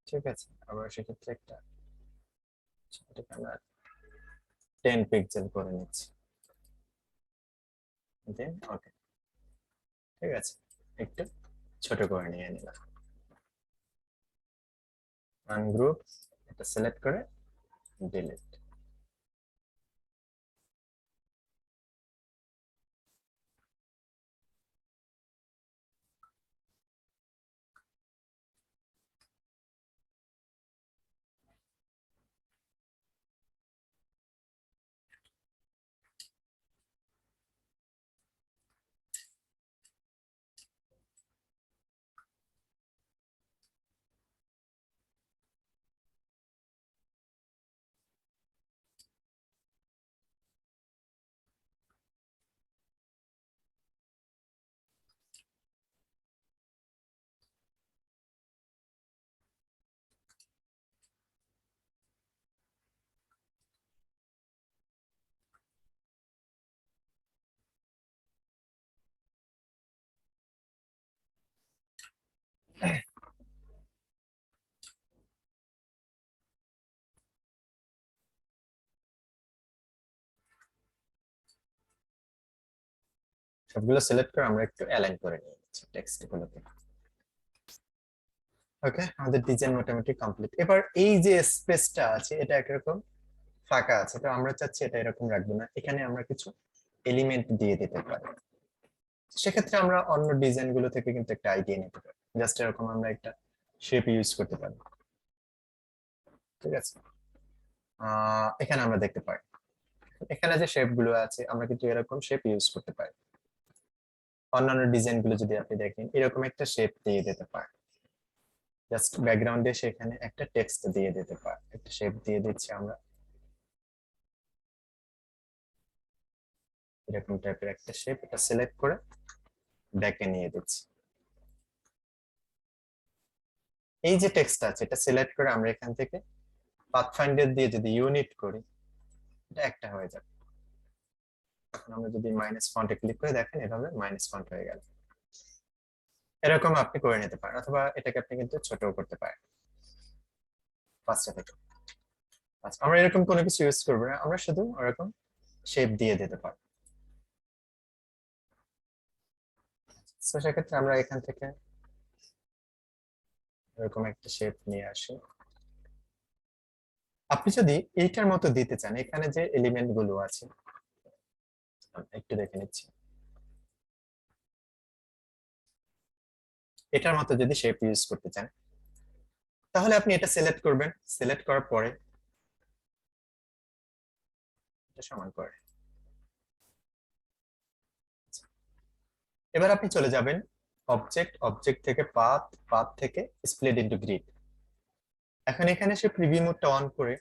ঠিক আছে। আবার সেক্ষেত্রে একটা এটাকে আমরা 10 পিক্সেল করে নিচ্ছি, দেন ওকে, ঠিক আছে, একটু ছোট করে নিয়ে নিলাম। আনগ্রুপ, এটা সিলেক্ট করে ডিলিট। সবগুলো সিলেক্ট করে আমরা একটু অ্যালাইন করে নিয়ে নিচ্ছি টেক্সট গুলোকে। ওকে, আমাদের ডিজাইন মোটামুটি কমপ্লিট। এবার এই যে স্পেসটা আছে, এটা একরকম ফাঁকা আছে, তো আমরা চাচ্ছি এটা এরকম রাখবো না, এখানে আমরা কিছু এলিমেন্ট দিয়ে দিতে পারি। সেক্ষেত্রে আমরা অন্য ডিজাইন গুলো থেকে কিন্তু একটা আইডিয়া নিতে পারি, জাস্ট এরকম আমরা একটা শেপ ইউজ করতে পারি, ঠিক আছে। এখানে আমরা দেখতে পাই, এখানে যে শেপ গুলো আছে আমরা কিন্তু এরকম শেপ ইউজ করতে পারি। অন্যান্য ডিজাইন গুলো যদি আপনি দেখেন এরকম একটা শেপ দিয়ে দিতে পারেন, জাস্ট ব্যাকগ্রাউন্ডে সেখানে একটা টেক্সট দিয়ে দিতে পারেন। একটা শেপ দিয়ে দিচ্ছি আমরা, এরকম টাইপের একটা শেপ, এটা সিলেক্ট করে ব্যাকে নিয়ে দিচ্ছি। এই যে টেক্সট আছে এটা সিলেক্ট করে আমরা এখান থেকে পাথফাইন্ডার দিয়ে যদি ইউনিট করি, এটা একটা হয়ে যাবে। এখন আমরা যদি মাইনাস ফন্টে ক্লিক করে দেখেন এভাবে মাইনাস ফন্ট হয়ে গেল। এরকম আপনি করে নিতে পারেন, অথবা এটাকে আপনি কিন্তু ছোটও করতে পারেন ফার্স্টে থেকে। আচ্ছা, আমরা এরকম কোনো কিছু ইউজ করবো না, আমরা শুধু এরকম শেপ দিয়ে দিতে পারি। তো সেক্ষেত্রে আমরা এখান থেকে এরকম একটা শেপ নিয়ে আসি। আপনি যদি এইটার মতো দিতে চান, এখানে যে এলিমেন্ট গুলো আছে একটু দেখে নিচ্ছি, এটার মতো যদি শেপ ইউজ করতে চান তাহলে আপনি এটা সিলেক্ট করবেন, সিলেক্ট করার পরে এটা সমান করে এবার আপনি চলে যাবেন অবজেক্ট, অবজেক্ট থেকে পাথ, পাথ থেকে স্প্লিট ইনটু গ্রিড। এখন এখানে সে প্রিভিউ মোডটা অন করে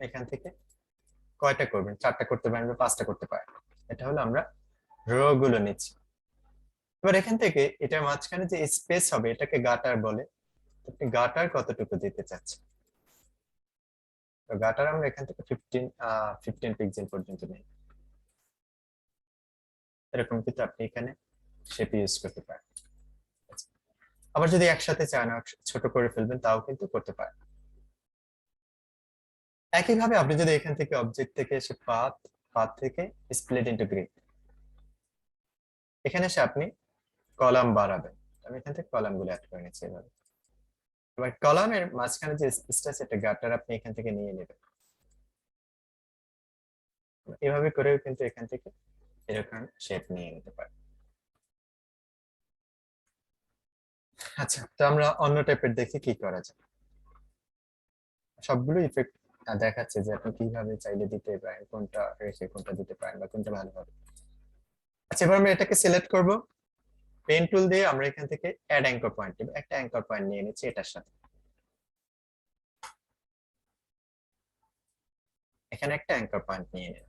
এখান থেকে কয়টা করবেন, 4টা করতে পারেন বা 5টা করতে পারেন। এটা হলো আমরা রো গুলো নিচ্ছি। এবার এখান থেকে এটার মাঝখানে যে স্পেস হবে এটাকে গাটার বলে। আপনি গাটার কতটুকু দিতে চাচ্ছেন, তো গাটার আমরা এখান থেকে 15 পিক্সেল পর্যন্ত নেই। এরকম কিন্তু আপনি এখানে শেপ ইউজ করতে পারেন। আবার যদি একসাথে চান ছোট করে ফেলবেন তাও কিন্তু করতে পারেন। একইভাবে আপনি যদি এখান থেকে অবজেক্ট থেকে এসে পাথ, পাথ থেকে স্প্লিট ইনটু গ্রিড, এখানে এসে আপনি কলাম বাড়াবেন। আমি এখান থেকে কলাম গুলো অ্যাড করে নিচ্ছি এভাবে। এবার কলামের মাঝখানে যে স্পেসটা আছে এটা গাটার আপনি এখান থেকে নিয়ে নেবেন। এভাবে করেও কিন্তু এখান থেকে এরকম শেপ নিয়ে নিতে পারেন। আচ্ছা, তো আমরা অন্য টাইপের দেখি কি করা যায়। সবগুলো ইফেক্ট দেখাচ্ছে যে আপনি কিভাবে চাইলে দিতে পারেন, কোনটা রেখে কোনটা দিতে পারেন বা কোনটা ভালো হবে। আচ্ছা, এবার আমরা এটাকে সিলেক্ট করব, পেন টুল দিয়ে আমরা এখান থেকে অ্যাড অ্যাঙ্কর পয়েন্ট নেব, একটা অ্যাঙ্কর পয়েন্ট নিয়ে নিচ্ছি এটার সাথে। এখানে একটা অ্যাঙ্কর পয়েন্ট নিয়ে নিন,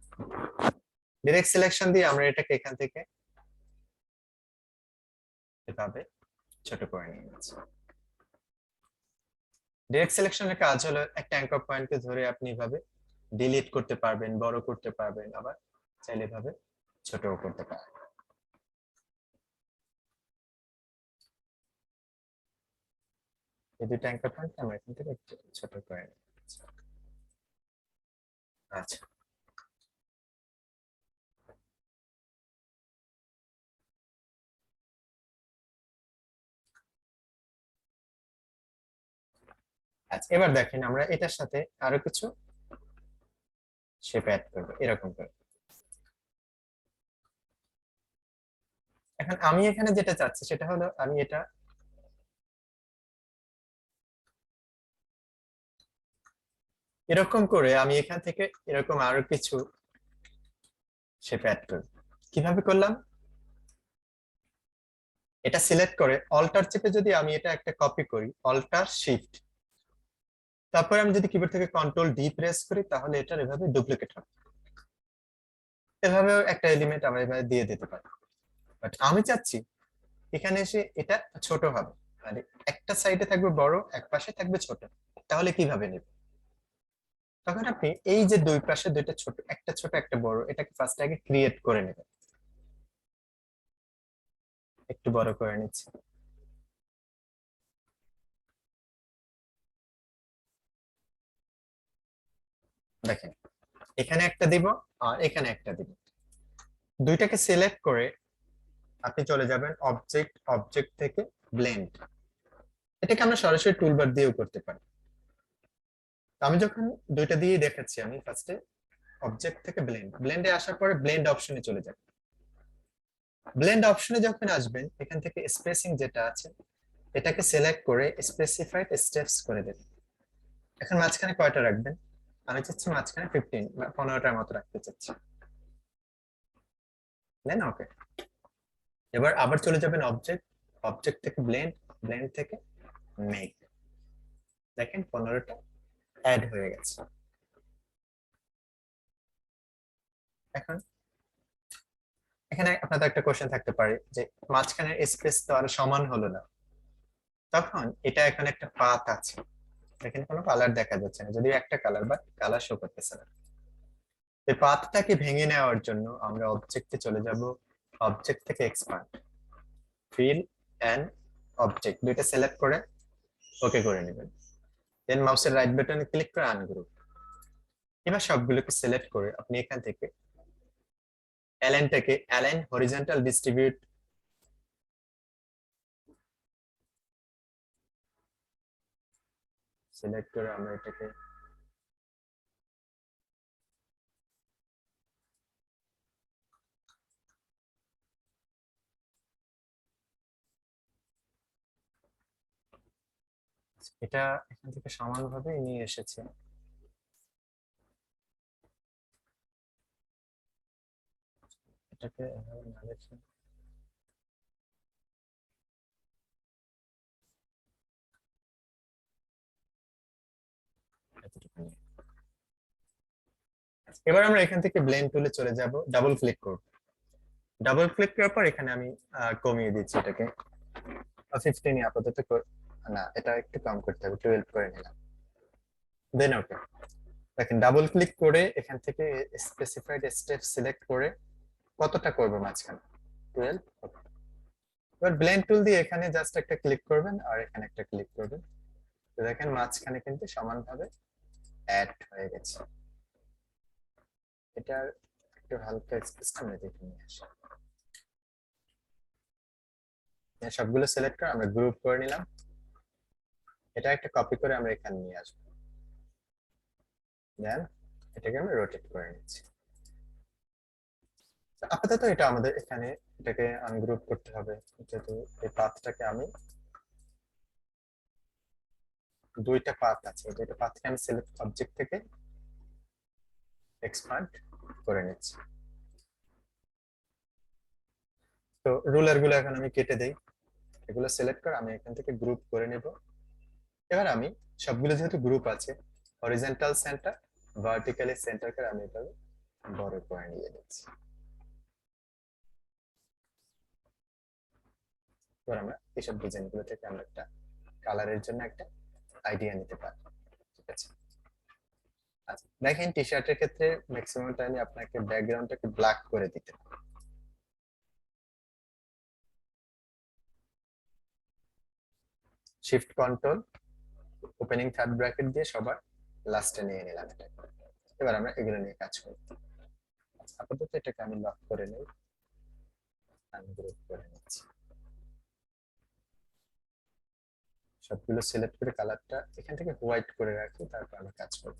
ডিরেক্ট সিলেকশন দিয়ে আমরা এটাকে এখান থেকে এভাবে ছোট করে নিয়ে নিচ্ছি। ডিরেক্ট সিলেকশনের কাজ হলো একটা অ্যাঙ্কর পয়েন্টকে ধরে আপনি এভাবে ডিলিট করতে পারবেন, বড় করতে পারবেন, আবার চাইলে এভাবে ছোটও করতে পারবেন। এই দুটো অ্যাঙ্কর পয়েন্ট আমরা এখান থেকে একটু ছোট করে নিচ্ছি। আচ্ছা, আচ্ছা এবার দেখেন আমরা এটার সাথে আরো কিছু শেপ অ্যাড করব এরকম করে। এখন আমি এখানে যেটা চাচ্ছি সেটা হলো আমি এটা এরকম করে আমি এখান থেকে এরকম আরো কিছু শেপ অ্যাড করব। কিভাবে করলাম, এটা সিলেক্ট করে অল্টার চেপে যদি আমি এটা একটা কপি করি, অল্টার শিফট, তারপরে আমি যদি কিবোর্ড থেকে কন্ট্রোল ডি প্রেস করি তাহলে এটার এভাবে ডুপ্লিকেট হবে। এভাবেও একটা এলিমেন্ট আমরা এভাবে দিয়ে দিতে পারি। বাট আমি চাচ্ছি এখানে এসে এটা ছোট হবে, মানে একটা সাইডে থাকবে বড়, এক পাশে থাকবে ছোট। তাহলে কিভাবে নেব, তখন আপনি এই যে দুই পাশে দুইটা ছোট, একটা ছোট একটা বড়, এটাকে ফার্স্ট আগে ক্রিয়েট করে নেবেন। একটু বড় করে নিচ্ছি। দেখেন এখানে একটা দিব আর এখানে একটা দিব। দুইটাকে সিলেক্ট করে আপনি চলে যাবেন অবজেক্ট, অবজেক্ট থেকে ব্লেন্ড। এটাকে আমরা সরাসরি টুলবার দিয়েও করতে পারি। তো আমি যখন দুইটা দিয়ে দেখাচ্ছি, আমি ফার্স্টে অবজেক্ট থেকে ব্লেন্ড, ব্লেন্ডে আসার পরে ব্লেন্ড অপশনে চলে যাবেন। ব্লেন্ড অপশনে যখন আসবেন এখান থেকে স্পেসিং যেটা আছে এটাকে সিলেক্ট করে স্পেসিফাইড স্টেপস করে দেবেন। এখন মাঝখানে কয়টা রাখবেন, আমি চাচ্ছি মাঝখানে 15 বা 15টার মতো রাখতে চাচ্ছি। দেন ওকে। এবার আবার চলে যাবেন অবজেক্ট, অবজেক্ট থেকে ব্লেন্ড, ব্লেন্ড থেকে মেক। দেখেন 15টা অ্যাড হয়ে গেছে। এখন এখানে আপনাদের একটা কোশ্চেন থাকতে পারে যে মাঝখানের স্পেস তো আর সমান হলো না, তখন এটা এখানে একটা পাথ আছে, এখানে কোনো কালার দেখা যাচ্ছে না, যদিও একটা কালার বা কালার শো করতেছে না। এই পাথটাকে ভেঙে নেওয়ার জন্য আমরা অবজেক্টে চলে যাব, অবজেক্ট থেকে এক্সপান্ড, ফিল এন্ড অবজেক্ট দুইটা সিলেক্ট করে ওকে করে নেবেন। দেন মাউসের রাইট বাটনে ক্লিক করে আনগ্রুপ। এবার সবগুলোকে সিলেক্ট করে আপনি এখান থেকে অ্যালাইনটাকে অ্যালাইন হরিজন্টাল ডিস্ট্রিবিউট সিলেক্ট করে আমরা এটাকে এটা এখান থেকে সমানভাবে নিয়ে এসেছে। এটাকে এভাবে না রেখে এতটুকু নিয়ে। এবার আমরা এখান থেকে ব্লেন্ড টুলে চলে যাব, ডাবল ক্লিক করব। ডাবল ক্লিক করার পর এখানে আমি কমিয়ে দিচ্ছি এটাকে 15 আপাতত না, এটা একটু কম করতে হবে, 12 করে নিলাম। দেন ওকে। দেখেন ডাবল ক্লিক করে এখান থেকে স্পেসিফাইড স্টেপ সিলেক্ট করে কতটা করব মাঝখানে, 12। এবার ব্লেন্ড টুল দিয়ে এখানে জাস্ট একটা ক্লিক করবেন আর এখানে একটা ক্লিক করবেন, তো দেখেন মাঝখানে কিন্তু সমানভাবে অ্যাড হয়ে গেছে। এটার একটু হালকা স্পেসটা আমরা দেখে নিয়ে আসি। সবগুলো সিলেক্ট করে আমরা গ্রুপ করে নিলাম, এটা একটা কপি করে আমরা এখানে নিয়ে আসবো। দেন এটাকে আমরা রোটেট করে নিচ্ছি। আপাতত এটা আমাদের এখানে এটাকে আনগ্রুপ করতে হবে, যেহেতু এই পাথটাকে আমি দুইটা পাথ আছে, দুইটা পাথকে আমি সিলেক্ট অবজেক্ট থেকে এক্সপান্ড করে নিচ্ছি। তো রুলার গুলো এখন আমি কেটে দেই, এগুলো সিলেক্ট করে আমি এখান থেকে গ্রুপ করে নেব। এবার আমি সবগুলো যেহেতু গ্রুপ আছে, হরিজন্টাল সেন্টার ভার্টিক্যালি সেন্টার করে আমি এভাবে বড় করে নিয়ে নিচ্ছি। এবার আমরা এইসব ডিজাইন গুলো থেকে আমরা একটা কালারের জন্য একটা আইডিয়া নিতে পারি। ঠিক আছে, আচ্ছা দেখেন টি শার্টের ক্ষেত্রে ম্যাক্সিমাম টাইমে আপনাকে ব্যাকগ্রাউন্ডটাকে ব্ল্যাক করে দিতে হবে। Shift control opening third bracket দিয়ে সবার লাস্টে নিয়ে নিলাম এটা। এবার আমরা এগুলো নিয়ে কাজ করব। আচ্ছা, আপাতত এটাকে আমি লক করে নেই, আনগ্রুপ করে নিচ্ছি। সবগুলো সিলেক্ট করে কালারটা এখান থেকে হোয়াইট করে রাখি, তারপর আমরা কাজ করব।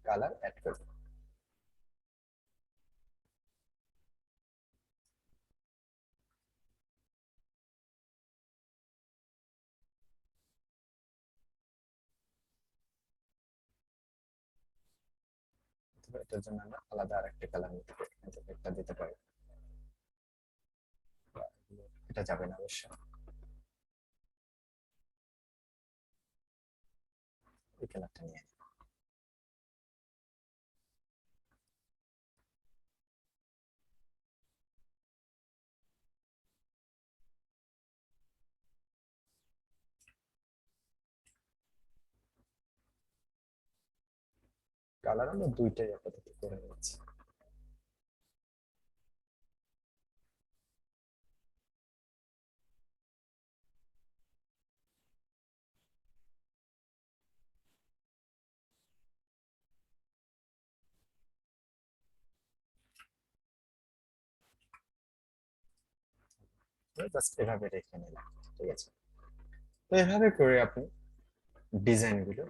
কালার অ্যাড করব। এটার জন্য আমরা আলাদা আরেকটা কালার নিতে পারি, এখান থেকে একটা দিতে পারি, এটা যাবে না অবশ্য, এই কালারটা নিয়ে নিই। কালার আমরা দুইটাই আপাতত করে নিচ্ছি। জাস্ট এভাবে রেখে নিলাম। ঠিক আছে, তো এভাবে করে আপনি ডিজাইন গুলো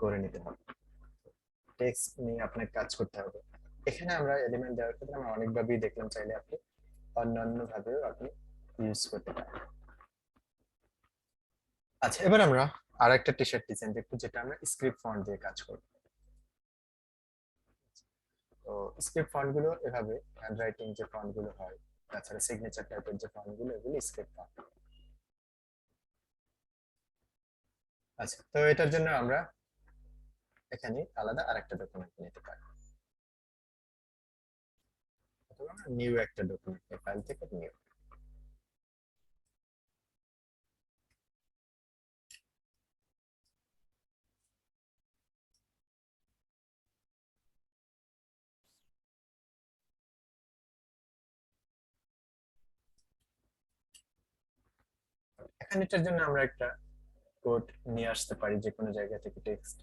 করে নিতে হবে। টেক্সট নিয়ে আপনাকে কাজ করতে হবে। এখানে আমরা এলিমেন্ট দেওয়ার ক্ষেত্রে আমরা অনেকভাবেই দেখলাম, চাইলে আপনি অন্যান্য ভাবেও আপনি ইউজ করতে পারেন। আচ্ছা এবার আমরা আর একটা টি শার্ট ডিজাইন দেখবো, যেটা আমরা স্ক্রিপ্ট ফন্ট দিয়ে কাজ করব। তো স্ক্রিপ্ট ফন্ট গুলো এভাবে হ্যান্ডরাইটিং যে ফন্ট গুলো হয়, তাছাড়া সিগনেচার টাইপের যে ফন্ট গুলো, এগুলো স্ক্রিপ্ট ফন্ট। আচ্ছা, তো এটার জন্য আমরা এখানে আলাদা আরেকটা ডকুমেন্ট নিতে পারি, অথবা নিউ একটা ডকুমেন্ট, ফাইল থেকে নিউ। এখন এটার জন্য আমরা একটা কোড নিয়ে আসতে পারি যে কোনো জায়গা থেকে, টেক্সট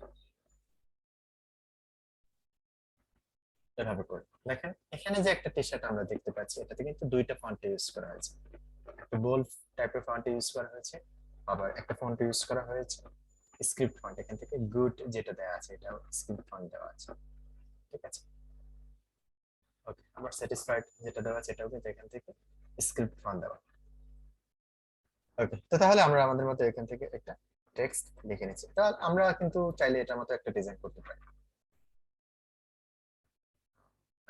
এভাবে করে। দেখেন এখানে যে একটা টি শার্ট আমরা দেখতে পাচ্ছি, এটাতে কিন্তু দুইটা ফন্ট ইউজ করা হয়েছে, একটা বোল্ড টাইপের ফন্ট ইউজ করা হয়েছে, আবার একটা ফন্ট ইউজ করা হয়েছে স্ক্রিপ্ট ফন্ট। এখান থেকে গুড যেটা দেওয়া আছে, এটা স্ক্রিপ্ট ফন্ট দেওয়া আছে, ঠিক আছে। ওকে, আবার স্যাটিসফাইড যেটা দেওয়া আছে, এটাও কিন্তু এখান থেকে স্ক্রিপ্ট ফন্ট দেওয়া। ওকে, তো তাহলে আমরা আমাদের মতো এখান থেকে একটা টেক্সট লিখে নিচ্ছি। তাহলে আমরা কিন্তু চাইলে এটার মতো একটা ডিজাইন করতে পারি।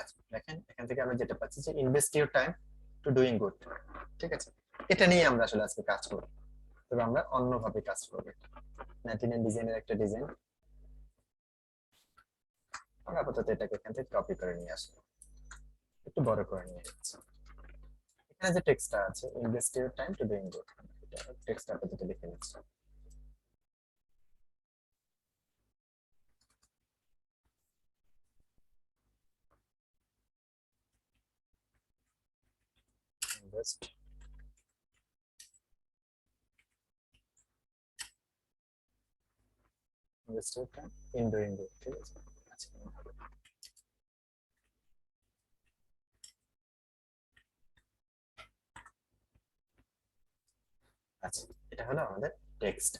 আচ্ছা, দেখেন এখান থেকে আমরা যেটা পাচ্ছি যে invest your time to doing good, ঠিক আছে। এটা নিয়ে আমরা আসলে আজকে কাজ করব, তবে আমরা অন্যভাবে কাজ করব। 99 ডিজাইনের একটা ডিজাইন, আমরা আপাতত এটাকে এখান থেকে কপি করে নিয়ে আসবো, একটু বড় করে নিয়ে যাচ্ছি। এখানে যে টেক্সটটা আছে, invest your time to doing good, এটা টেক্সট আপাতত লিখে নিচ্ছি। Invest invest your time in doing good, ঠিক আছে। আচ্ছা, আচ্ছা, এটা হলো আমাদের টেক্সট।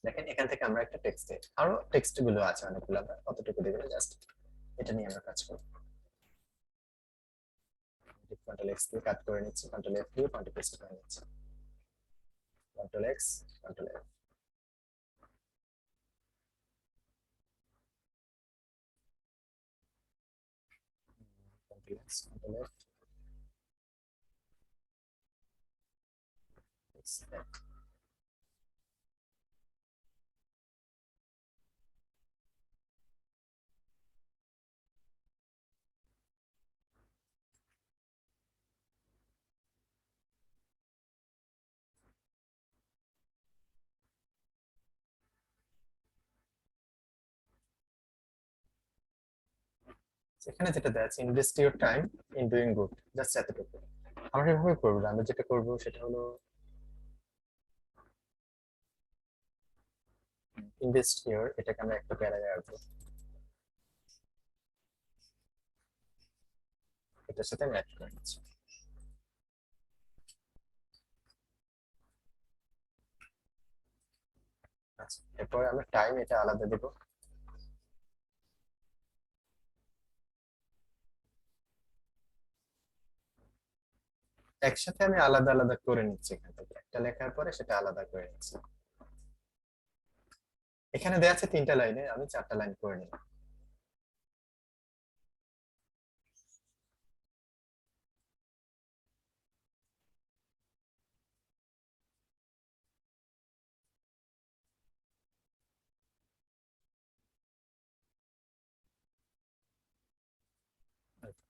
দেখেন এখান থেকে আমরা একটা টেক্সটে, আরো টেক্সট গুলো আছে অনেকগুলো, আমরা অতটুকু দেখে জাস্ট এটা নিয়ে আমরা কাজ করব। কন্ট্রোল এক্স দিয়ে কাট করে নিচ্ছি, কন্ট্রোল এফ দিয়ে কন্ট্রোল পেস্ট করে নিচ্ছি, control x, control F, control x, control F, x F. এখানে যেটা দেওয়া আছে, invest your time in doing good, just এতটুকু। আমরা এভাবে করবো না, আমরা যেটা করবো সেটা হলো ইনভেস্ট ইউর, এটাকে আমরা একটা প্যারায় রাখবো, এটার সাথে ম্যাচ করে নিচ্ছি। আচ্ছা, এরপর আমরা টাইম এটা আলাদা দেবো। একসাথে আমি আলাদা আলাদা করে নিচ্ছি, এখান থেকে একটা লেখার পরে সেটা আলাদা করে নিচ্ছি। এখানে দেওয়া আছে 3টা লাইনে, আমি 4টা লাইন করে নিলাম।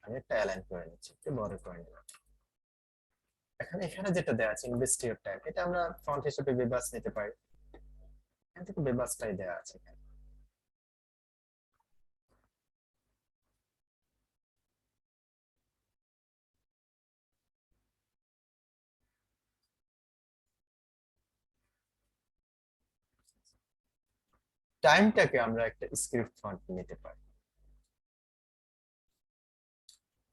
আমি একটা অ্যালাইন করে নিচ্ছি, একটু বড় করে নিলাম। এখন এখানে যেটা দেওয়া আছে ইনভেস্ট ইউর টাইম, এটা আমরা ফন্ট হিসেবে বেবাস নিতে পারি, এখান থেকে বেবাসটাই দেওয়া আছে এখানে। টাইমটাকে আমরা একটা স্ক্রিপ্ট ফন্ট নিতে পারি,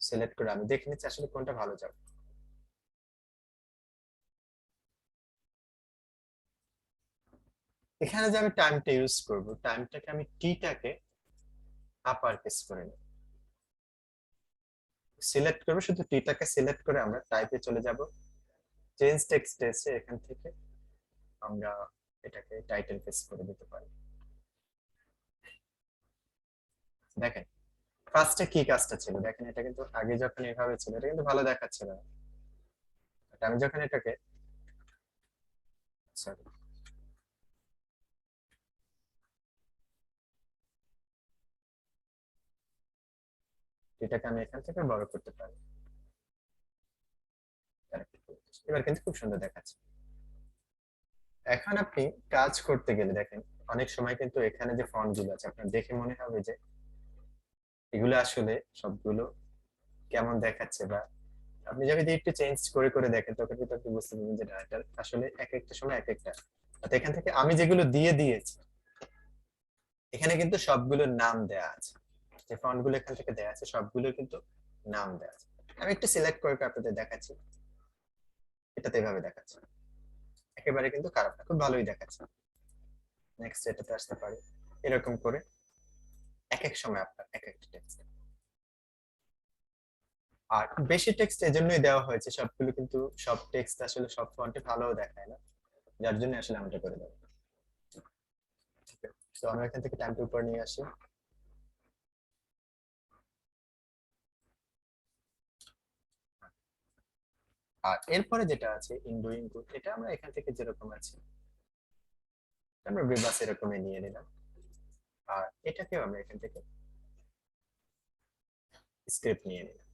সিলেক্ট করে আমি দেখে নিচ্ছি আসলে কোনটা ভালো যাবে। এখানে যে আমি টাইমটা ইউজ করব, টাইমটাকে আমি টিটাকে আপার কেস করে নিই, সিলেক্ট করব, শুধু টিটাকে সিলেক্ট করে আমরা টাইপে চলে যাব, চেঞ্জ টেক্সট এসে এখান থেকে আমরা এটাকে টাইটেল কেস করে দিতে পারি। দেখেন ফার্স্টে কি কাজটা ছিল দেখেন, এটা কিন্তু আগে যখন এভাবে ছিল এটা কিন্তু ভালো দেখাচ্ছিল না। But আমি যখন এটাকে, সরি, এটাকে আমি এখান থেকে বড় করতে পারি। এবার কিন্তু খুব সুন্দর দেখাচ্ছে। এখন আপনি কাজ করতে গেলে দেখেন, অনেক সময় কিন্তু এখানে যে ফন্ট গুলো আছে আপনার দেখে মনে হবে যে এগুলো আসলে সবগুলো কেমন দেখাচ্ছে, বা আপনি যদি একটু চেঞ্জ করে করে দেখেন তখন কিন্তু আপনি বুঝতে পারবেন যে না, এটা আসলে এক একটা সময় এক একটা। অর্থাৎ এখান থেকে আমি যেগুলো দিয়ে দিয়েছি এখানে কিন্তু সবগুলোর নাম দেয়া আছে, যে ফন্ট গুলো এখান থেকে দেয়া আছে সবগুলোর কিন্তু নাম দেয়া আছে। আমি একটু সিলেক্ট করে আপনাদের দেখাচ্ছি, এটাতে এভাবে দেখাচ্ছে, একেবারে কিন্তু খারাপ না, খুব ভালোই দেখাচ্ছে। নেক্সট এটাতে আসতে পারি, এরকম করে এক এক সময় আপনার এক একটা টেক্সট। আর বেশি টেক্সট এজন্যই দেওয়া হয়েছে, সবগুলো কিন্তু সব টেক্সট আসলে সব ফন্টে ভালো দেখায় না, যার জন্য আসলে আমরা করে দেবো। তো আমরা এখান থেকে টাইম টু উপর নিয়ে আসি। আর এরপরে যেটা আছে ইন ডুইং গুড, এটা আমরা এখান থেকে যেরকম আছে আমরা বেবাস এরকমই নিয়ে নিলাম। আর এটাকেও আমরা এখান থেকে স্ক্রিপ্ট নিয়ে নিলাম,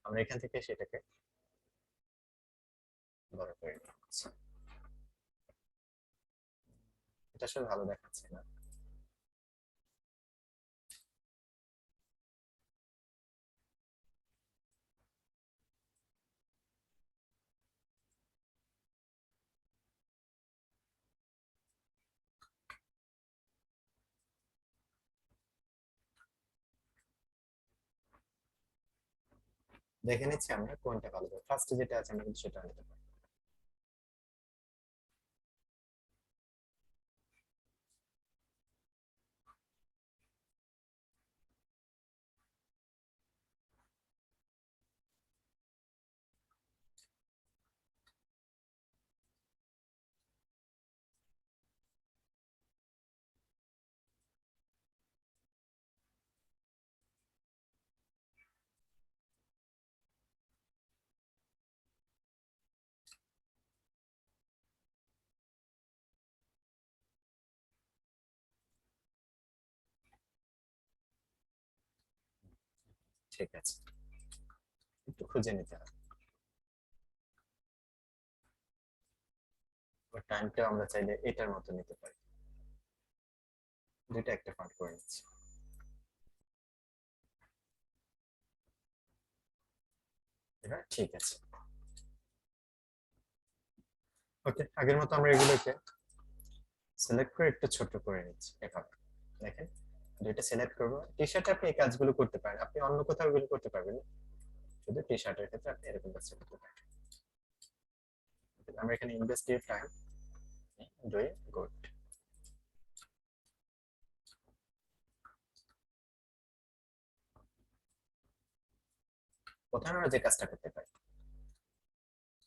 আমরা এখান থেকে সেটাকে বড় করে নিচ্ছি। এটা আসলে ভালো দেখাচ্ছে না। দেখে নিচ্ছি আমরা কোনটা ভালো হবে, ফার্স্টে যেটা আছে আমরা কিন্তু সেটা নিতে পারি। ঠিক আছে, একটু খুঁজে নিতে হবে। ওর টাইমটা আমরা চাইলে এটার মতো নিতে পারি, দুইটা একটা ফান্ড করে নিচ্ছি। এবার ঠিক আছে, ওকে, আগের মতো আমরা এগুলোকে সিলেক্ট করে একটু ছোট করে নিচ্ছি এভাবে। দেখেন, দুইটা সিলেক্ট করবো। টি শার্টে আপনি এই কাজগুলো করতে পারেন, আপনি অন্য কোথাও এগুলো করতে পারবেন না, শুধু টি শার্টের ক্ষেত্রে আপনি এরকম কাজটা করতে পারেন। আমরা এখানে ইনভেস্টিভ টাইম ডুইং গুড। প্রথমে আমরা যে কাজটা করতে পারি,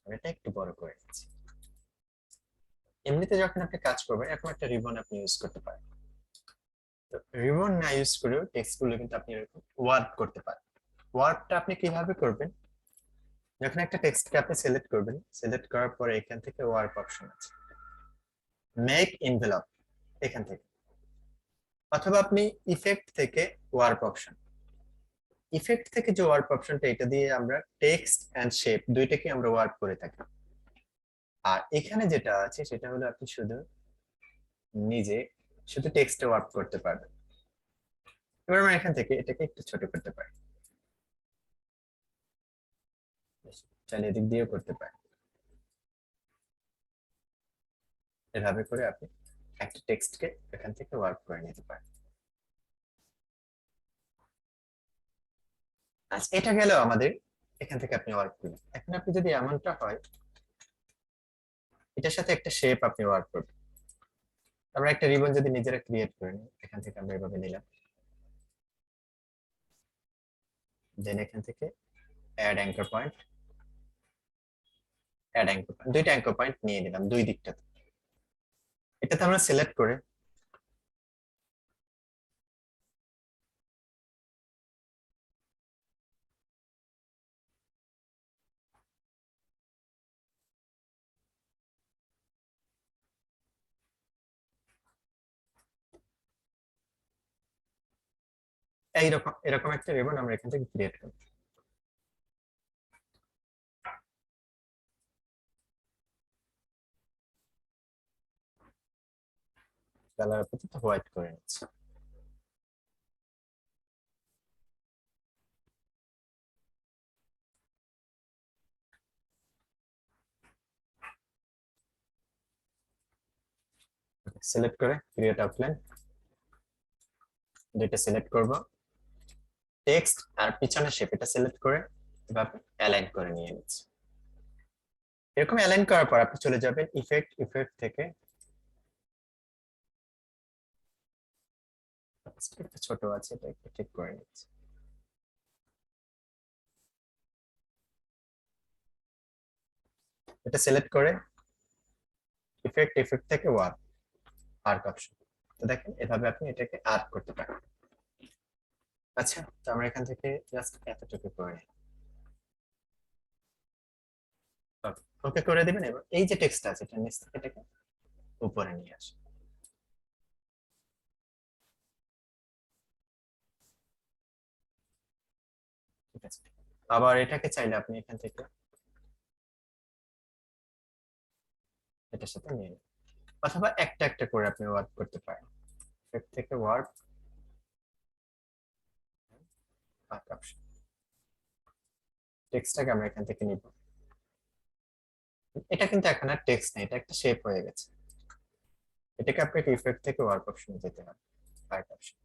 আমরা এটা একটু বড় করে নিচ্ছি। এমনিতে যখন আপনি কাজ করবেন এরকম একটা রিবন আপনি ইউজ করতে পারেন। তো রিবন না ইউজ করেও টেক্সট গুলো কিন্তু আপনি এরকম ওয়ার্প করতে পারেন। ওয়ার্পটা আপনি কিভাবে করবেন, যখন একটা টেক্সটকে আপনি সিলেক্ট করবেন, সিলেক্ট করার পরে এখান থেকে ওয়ার্প অপশন আছে, মেক এনভেলপ এখান থেকে, অথবা আপনি ইফেক্ট থেকে ওয়ার্প অপশন, ইফেক্ট থেকে যে ওয়ার্প অপশনটা এটা দিয়ে আমরা টেক্সট এন্ড শেপ দুইটাকে আমরা ওয়ার্প করে থাকি। আর এখানে যেটা আছে সেটা হলো আপনি শুধু নিজে শুধু টেক্সটে ওয়ার্ক করতে পারবেন। এবার আমরা এখান থেকে এটাকে একটু ছোট করতে পারি, চাইলে এদিক দিয়েও করতে পারি। এভাবে করে আপনি একটা টেক্সটকে এখান থেকে ওয়ার্ক করে নিতে পারেন। আচ্ছা, এটা গেল আমাদের এখান থেকে আপনি ওয়ার্ক করবেন। এখন আপনি যদি এমনটা হয় এটার সাথে একটা শেপ আপনি ওয়ার্ক করবেন, আমরা একটা রিবন যদি নিজেরা ক্রিয়েট করে নিই, এখান থেকে আমরা এভাবে নিলাম, দেন এখান থেকে add anchor point, add anchor point, দুইটা অ্যাঙ্কর পয়েন্ট নিয়ে নিলাম দুই দিকটাতে। এটাতে আমরা সিলেক্ট করে এইরকম এরকম একটা রিবন আমরা এখান থেকে ক্রিয়েট করব। কালার আপাতত হোয়াইট করে নিচ্ছি। সিলেক্ট করে ক্রিয়েট আউটলাইন, দুইটা সিলেক্ট করব, টেক্সট আর পিছনের শেপ এটা সিলেক্ট করে এভাবে অ্যালাইন করে নিয়ে নিচ্ছি। এরকম অ্যালাইন করার পর আপনি চলে যাবেন ইফেক্ট থেকে একটু ছোট আছে, এটা একটু ঠিক করে নিচ্ছি। এটা সিলেক্ট করে ইফেক্ট থেকে আর্ক অপশন, তো দেখেন এভাবে আপনি এটাকে আর্ক করতে পারেন। আচ্ছা, তো আমরা এখান থেকে জাস্ট এতটুকু করে নিই। ওকে করে দিবেন, এবার এই যে টেক্সট আছে এটা নিচ থেকে এটাকে উপরে নিয়ে আসে। ঠিক আছে, আবার এটাকে চাইলে আপনি এখান থেকে এটার সাথে নিয়ে নিন, অথবা একটা একটা করে আপনি ওয়ার্ক করতে পারেন। ইফেক্ট থেকে ওয়ার্ক আর্ক অপশন, টেক্সটটাকে আমরা এখান থেকে নিব। এটা কিন্তু এখন আর টেক্সট নেই, এটা একটা শেপ হয়ে গেছে। এটাকে আপনাকে ইফেক্ট থেকে ওয়ার্ক অপশনে যেতে হবে, আর্ক অপশন।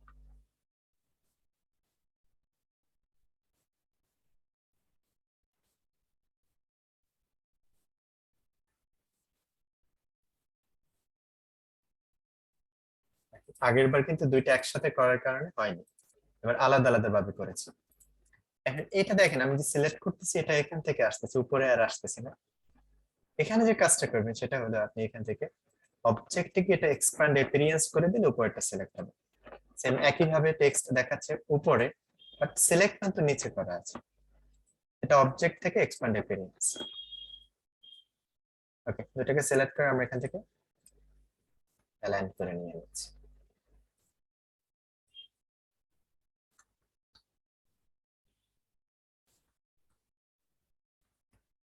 আগের বার কিন্তু দুইটা একসাথে করার কারণে হয়নি, এবার আলাদা আলাদা ভাবে করেছি। এখন এটা দেখেন আমি যে সিলেক্ট করতেছি এটা এখান থেকে আসতেছে, উপরে আর আসতেছে না। এখানে যে কাজটা করবেন সেটা হলো আপনি এখান থেকে অবজেক্টে কি এটা এক্সপ্যান্ড অ্যাপিয়ারেন্স করে দিলে উপরেরটা সিলেক্ট হবে। সেম একই ভাবে টেক্সট দেখাচ্ছে উপরে, বাট সিলেক্ট কিন্তু নিচে করা আছে। এটা অবজেক্ট থেকে এক্সপ্যান্ড অ্যাপিয়ারেন্স। ওকে, দুটাকে সিলেক্ট করে আমরা এখান থেকে অ্যালাইন করে নিয়ে নিচ্ছি।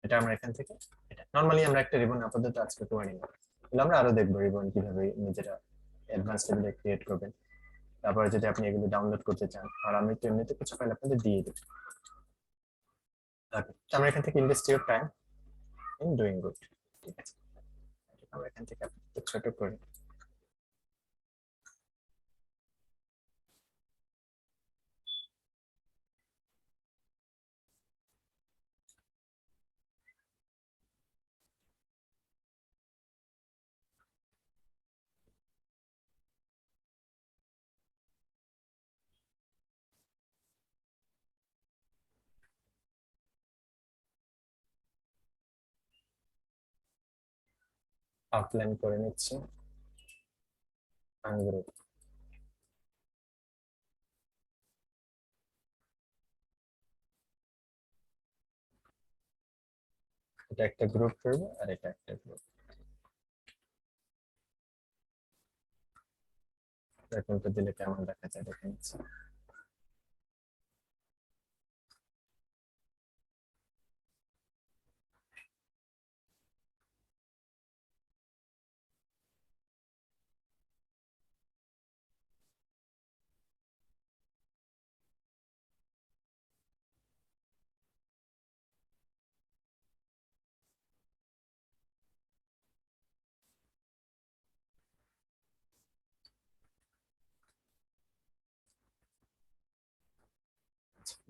এটা আমরা এখান থেকে, এটা নরমালি আমরা একটা রিবন আপাতত আজকে করে নিলাম, তাহলে আমরা আরো দেখবো রিবন কিভাবে নিজেরা অ্যাডভান্স লেভেলে ক্রিয়েট করবেন। তারপরে যদি আপনি এগুলো ডাউনলোড করতে চান, আর আমি তো এমনিতে কিছু ফাইল আপনাদের দিয়ে দেব। ওকে, তো আমরা এখান থেকে invest your time in doing good. ঠিক আছে, আমরা এখান থেকে একটু ছোট করে আউটলাইন করে নিচ্ছি আঙ্গুর। এটা একটা গ্রুপ করবো আর এটা একটা গ্রুপ, এরকমটা দিলে কেমন দেখা যায় দেখে নিচ্ছি।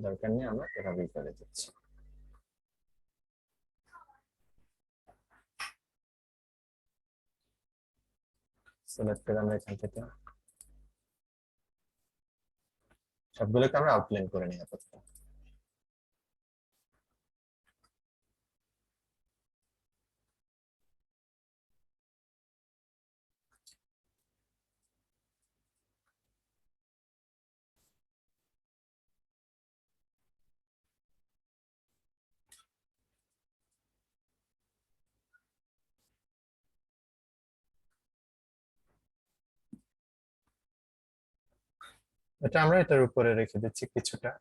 দরকার নেই, আমরা এভাবেই করে দিচ্ছি। সিলেক্ট করে আমরা এখান থেকে সবগুলোকে আমরা আউটলাইন করে নিই আপাতত। এটা আমরা এটার উপরে রেখে দিচ্ছি কিছুটা।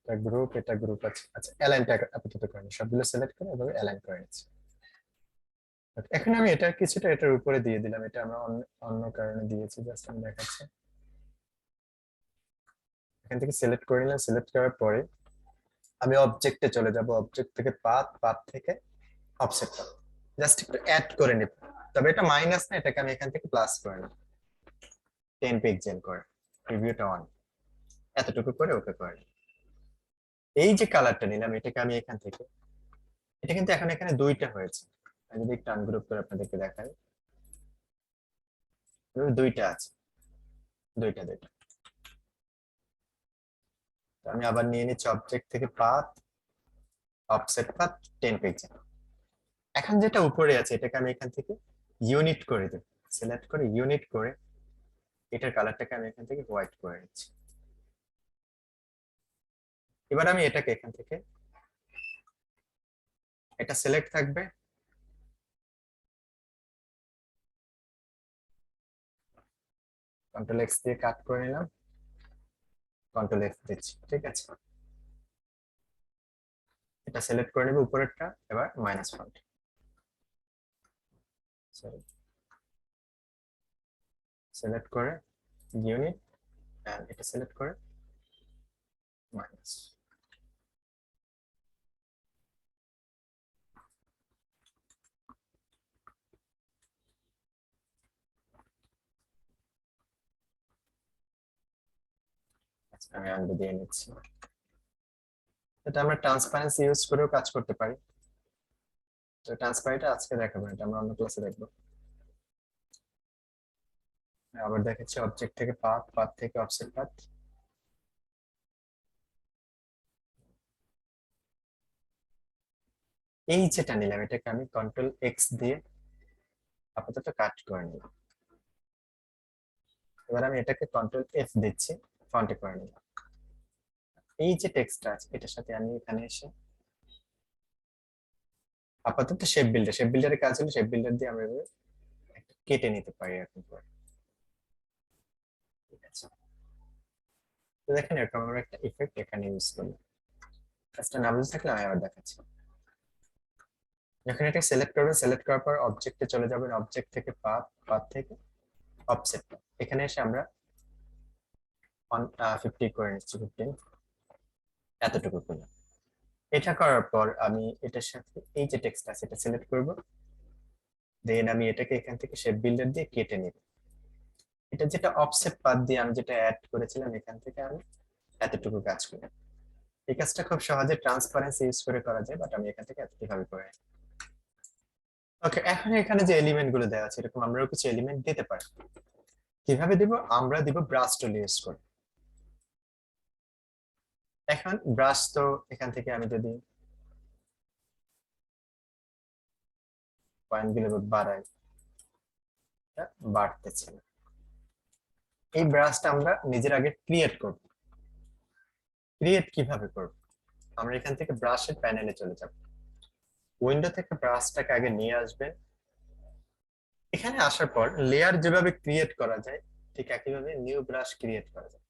এটা গ্রুপ আছে। আচ্ছা, অ্যালাইনটা আপাতত করে নিই, সবগুলো সিলেক্ট করে এভাবে অ্যালাইন করে নিচ্ছি। এখন আমি এটা কিছুটা এটার উপরে দিয়ে দিলাম, এটা আমরা অন্য অন্য কারণে দিয়েছি, জাস্ট আমি দেখাচ্ছি। এখান থেকে সিলেক্ট করে নিলাম, সিলেক্ট করার পরে আমি অবজেক্টে চলে যাব, অবজেক্ট থেকে পাথ, পাথ থেকে অফসেট পাথ, জাস্ট একটু অ্যাড করে নিব। তবে এটা মাইনাস না, এটাকে আমি এখান থেকে প্লাস করে নিব 10 পিক্সেল করে, প্রিভিউটা অন, এতটুকু করে ওকে করে নিব। এই যে কালারটা নিলাম এটাকে আমি এখান থেকে, এটা কিন্তু এখন এখানে দুইটা হয়েছে, আমি যদি একটু আনগ্রুপ করে আপনাদেরকে দেখাই, দুইটা আছে, দুইটা দুইটা। তো আমি আবার নিয়ে নিচ্ছি অবজেক্ট থেকে পাথ, অফসেট পাথ 10 পিক্সেল। এখন যেটা উপরে আছে এটাকে আমি এখান থেকে ইউনিট করে দেব, সিলেক্ট করে ইউনিট করে এটার কালারটাকে আমি এখান থেকে হোয়াইট করে নিচ্ছি। এবার আমি এটাকে এখান থেকে, এটা সিলেক্ট থাকবে, কন্ট্রোল এক্স দিয়ে কাট করে নিলাম, কন্ট্রোল এক্স দিচ্ছি, ঠিক আছে। এটা সিলেক্ট করে নেব উপরেরটা, এবার মাইনাস ফন্ট, সরি, সিলেক্ট করে ইউনিট, এন্ড এটা সিলেক্ট করে মাইনাস। আচ্ছা, আমি আনডু দিয়ে নিচ্ছি। এটা আমরা ট্রান্সপারেন্সি ইউজ করেও কাজ করতে পারি, তো ট্রান্সপারেন্ট আজকে দেখাবো, এটা আমরা অন্য ক্লাসে দেখবো। আবার দেখাচ্ছি অবজেক্ট থেকে পাথ, পাথ থেকে অফসেট পাথ। এই যেটা নিলাম এটাকে আমি কন্ট্রোল এক্স দিয়ে আপাতত কাট করে নিলাম। এবার আমি এটাকে কন্ট্রোল এফ দিচ্ছি, ফন্টে করে নিলাম। এই যে টেক্সটটা আছে এটার সাথে আমি এখানে এসে আপাতত শেপ বিল্ডারের কাজ হলো শেপ বিল্ডার দিয়ে আমরা এভাবে একটা কেটে নিতে পারি এখন পরে, ঠিক আছে। তো দেখেন এরকম আমরা একটা ইফেক্ট এখানে ইউজ করলাম। কাজটা না বুঝে থাকলে আমি আবার দেখাচ্ছি। যখন এটা সিলেক্ট করবেন, সিলেক্ট করার পর অবজেক্টে চলে যাবেন, অবজেক্ট থেকে পাথ, পাথ থেকে অফসেট, এখানে এসে আমরা 50 করে নিচ্ছি, 15, এতটুকু করলাম। এটা করার পর আমি এটার সাথে এই যে টেক্সট আছে এটা সিলেক্ট করব, দেন আমি এটাকে এখান থেকে শেপ বিল্ডার দিয়ে কেটে নিব। এটা যেটা অফসেট পাথ দিয়ে আমি যেটা অ্যাড করেছিলাম এখান থেকে আমি এতটুকু কাজ করি। এই কাজটা খুব সহজে ট্রান্সপারেন্সি ইউজ করে করা যায়, বাট আমি এখান থেকে এতটুকু করে। ওকে, এখন এখানে যে এলিমেন্ট গুলো দেওয়া আছে এরকম আমরাও কিছু এলিমেন্ট দিতে পারি। কিভাবে দিব? আমরা দিব ব্রাশ টুল ইউজ করে। এখন ব্রাশ, তো এখান থেকে আমি যদি পয়েন্ট গুলো বাড়াই, এটা বাড়তেছে না। এই ব্রাশটা আমরা নিজের আগে ক্রিয়েট করব। ক্রিয়েট কিভাবে করব? আমরা এখান থেকে ব্রাশের প্যানেলে চলে যাব, উইন্ডো থেকে ব্রাশটাকে আগে নিয়ে আসবেন। এখানে আসার পর লেয়ার যেভাবে ক্রিয়েট করা যায় ঠিক একইভাবে নিউ ব্রাশ ক্রিয়েট করা যায়।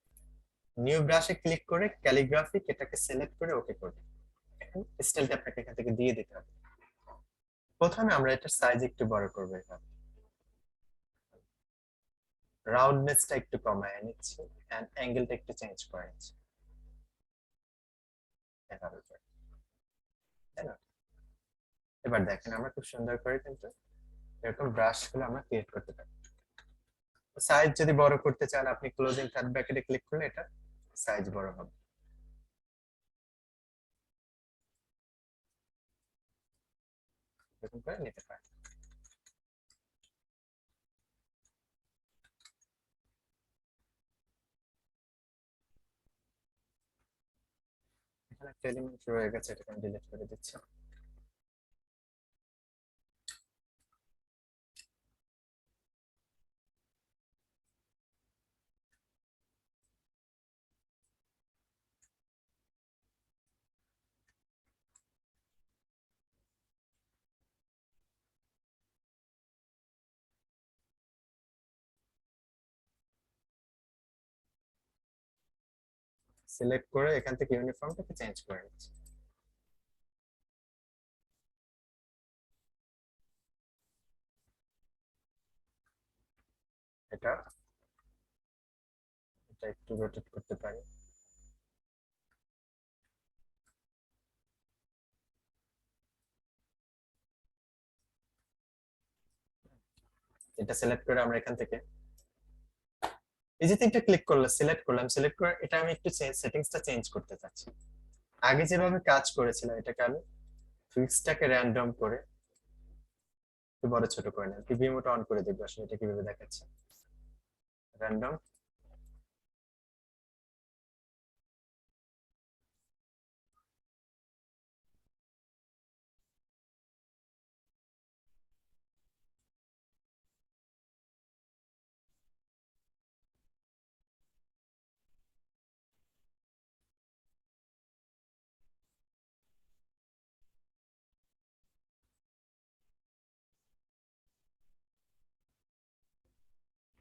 নিউ ব্রাশে ক্লিক করে ক্যালিগ্রাফিক এটাকে সিলেক্ট করে ওকে করবে। এখন স্টাইলটা আপনাকে এখান থেকে দিয়ে দিতে হবে। প্রথমে আমরা এটার সাইজ একটু বড় করব, এখানে রাউন্ডনেসটা একটু কমায় নিচ্ছি, এন্ড অ্যাঙ্গেলটা একটু চেঞ্জ করে নিচ্ছি, এভাবে করে, তাই না? এবার দেখেন আমরা খুব সুন্দর করে কিন্তু এরকম ব্রাশ গুলো আমরা ক্রিয়েট করতে পারি। সাইজ যদি বড় করতে চান আপনি ক্লোজিং থার্ড ব্র্যাকেটে ক্লিক করলে এটা সাইজ বড় হবে, এরকম করে নিতে পারেন। এখানে একটা এলিমেন্ট রয়ে গেছে, এটাকে আমি ডিলিট করে দিচ্ছি। সিলেক্ট করে এখান থেকে ইউনিফর্মটাকে চেঞ্জ করে নিচ্ছি। এটা এটা একটু রোটেট করতে পারি। এটা সিলেক্ট করে আমরা এখান থেকে এই যে তিনটা ক্লিক করলে সিলেক্ট করলাম, সিলেক্ট করে এটা আমি একটু সেটিংসটা চেঞ্জ করতে চাচ্ছি। আগে যেভাবে কাজ করেছিলাম এটাকে আমি ফিক্সটাকে র্যান্ডম করে একটু বড় ছোট করে নিলাম। টিভি মোড অন করে দেখবো আসলে এটা কিভাবে দেখাচ্ছে। র্যান্ডম,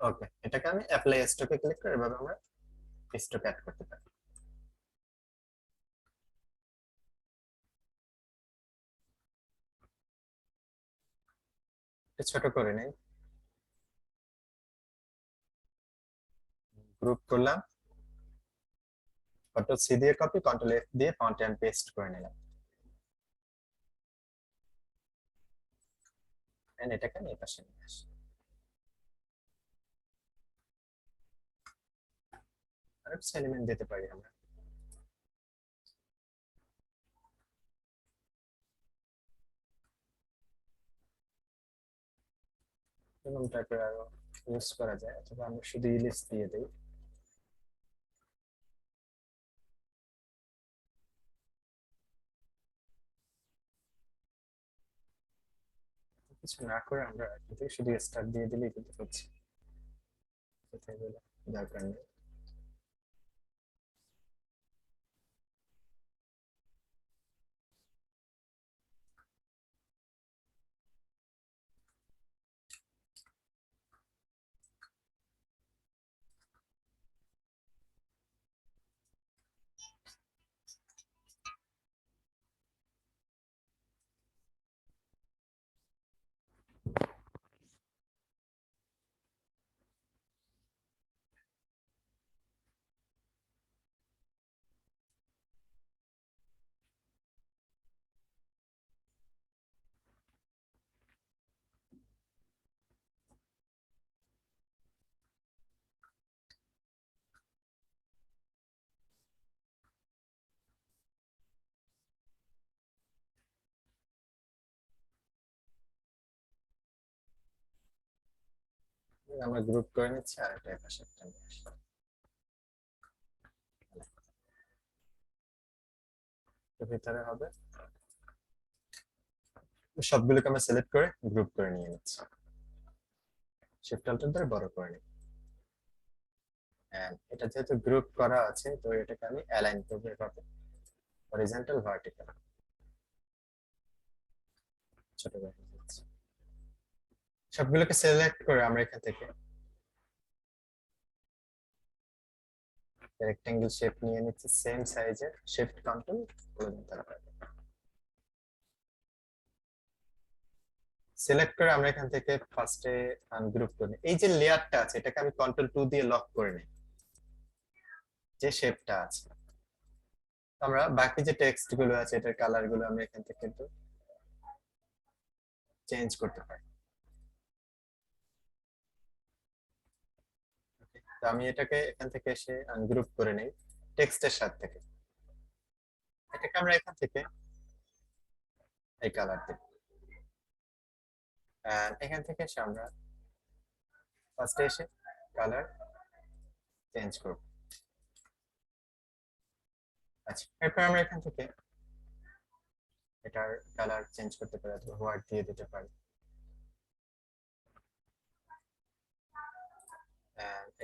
ওকে। এটাকে আমি অ্যাপ্লাই স্টকে ক্লিক করে এভাবে আমরা স্টক অ্যাড করতে পারি। এটা ছোট করে নেই, গ্রুপ করলাম, কন্ট্রোল সি দিয়ে কপি, কন্ট্রোল এফ দিয়ে ফন্ট এন্ড পেস্ট করে নিলাম। এন্ড এটাকে আমি এই পাশে নিয়ে আসি। আর একটা এলিমেন্ট দিতে পারি আমরা, এরকম টাইপের আরো ইউজ করা যায়, অথবা আমরা শুধু ইলিশ দিয়ে দিই। কিছু না করে আমরা এখান থেকে শুধু স্টার্ট দিয়ে দিলেই কিন্তু হচ্ছে, কোথায় গেল দরকার নেই। আমরা গ্রুপ করে নিচ্ছি, আর এটা পাশে একটা নিয়ে আসি। তো ভিতরে হবে, সবগুলোকে আমরা সিলেক্ট করে গ্রুপ করে নিয়ে নিচ্ছি। শিফট অল্টার ধরে বড় করে নিই। এন্ড এটা যেহেতু গ্রুপ করা আছে, তো এটাকে আমি অ্যালাইন করব এভাবে, হরিজন্টাল ভার্টিক্যাল, ছোট করে নিচ্ছি। সবগুলোকে সিলেক্ট করে আমরা এখান থেকে রেক্টেঙ্গেল শেপ নিয়ে নিচ্ছি, সেম সাইজের, শিফট কন্ট্রোল সিলেক্ট করে আমরা এখান থেকে ফার্স্টে আনগ্রুপ করি। এই যে লেয়ারটা আছে এটাকে আমি কন্ট্রোল 2 দিয়ে লক করে নিই, যে শেপটা আছে। আমরা বাকি যে টেক্সট গুলো আছে এটার কালার গুলো আমরা এখান থেকে কিন্তু চেঞ্জ করতে পারি। তো আমি এটাকে এখান থেকে এসে আনগ্রুপ করে নেই টেক্সটের সাথে থেকে। এটাকে আমরা এখান থেকে এই কালার দেব, এখান থেকে এসে আমরা ফার্স্টে এসে কালার চেঞ্জ করব। আচ্ছা, এরপর আমরা এখান থেকে এটার কালার চেঞ্জ করতে পারি, অথবা হোয়াইট দিয়ে দিতে পারি।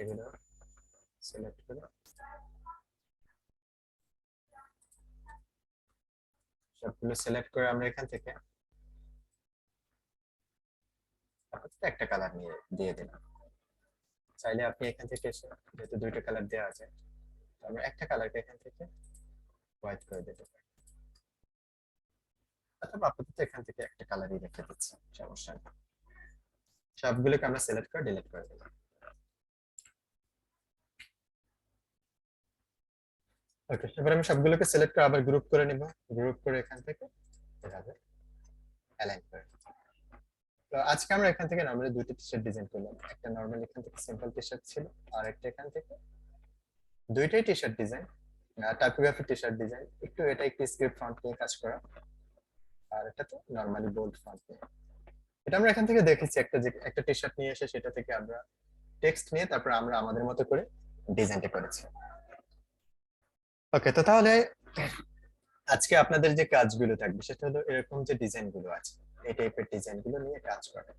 এগুলো সিলেক্ট করে সবগুলো সিলেক্ট করে আমরা এখান থেকে আপাতত একটা কালার নিয়ে দিয়ে দিলাম। চাইলে আপনি এখান থেকে এসে, যেহেতু দুইটা কালার দেওয়া আছে, আমরা একটা কালারকে এখান থেকে হোয়াইট করে দিতে পারি, অথবা আপাতত এখান থেকে একটা কালারই রেখে দিচ্ছি, সমস্যা নেই। সবগুলোকে আমরা সিলেক্ট করে ডিলিট করে দিলাম। ওকে, এবার আমি সবগুলোকে সিলেক্ট করে আবার গ্রুপ করে নিব, গ্রুপ করে এখান থেকে এভাবে অ্যালাইন করে নিব। তো আজকে আমরা এখান থেকে নরমালি দুটো টি-শার্ট ডিজাইন করলাম, একটা নরমালি এখান থেকে সিম্পল টি-শার্ট ছিল, আর একটা এখান থেকে দুইটাই T-shirt design, typography T-shirt design, একটু এটা একটু স্ক্রিপ্ট ফন্ট নিয়ে কাজ করা, আর এটা তো নরমালি বোল্ড ফন্ট নিয়ে। এটা আমরা এখান থেকে দেখেছি, একটা যে একটা টি-শার্ট নিয়ে এসে সেটা থেকে আমরা টেক্সট নিয়ে তারপর আমরা আমাদের মতো করে ডিজাইনটা করেছি। ওকে, তো তাহলে আজকে আপনাদের যে কাজগুলো থাকবে সেটা হলো এরকম যে ডিজাইন গুলো আছে, এই টাইপের ডিজাইন গুলো নিয়ে কাজ করা।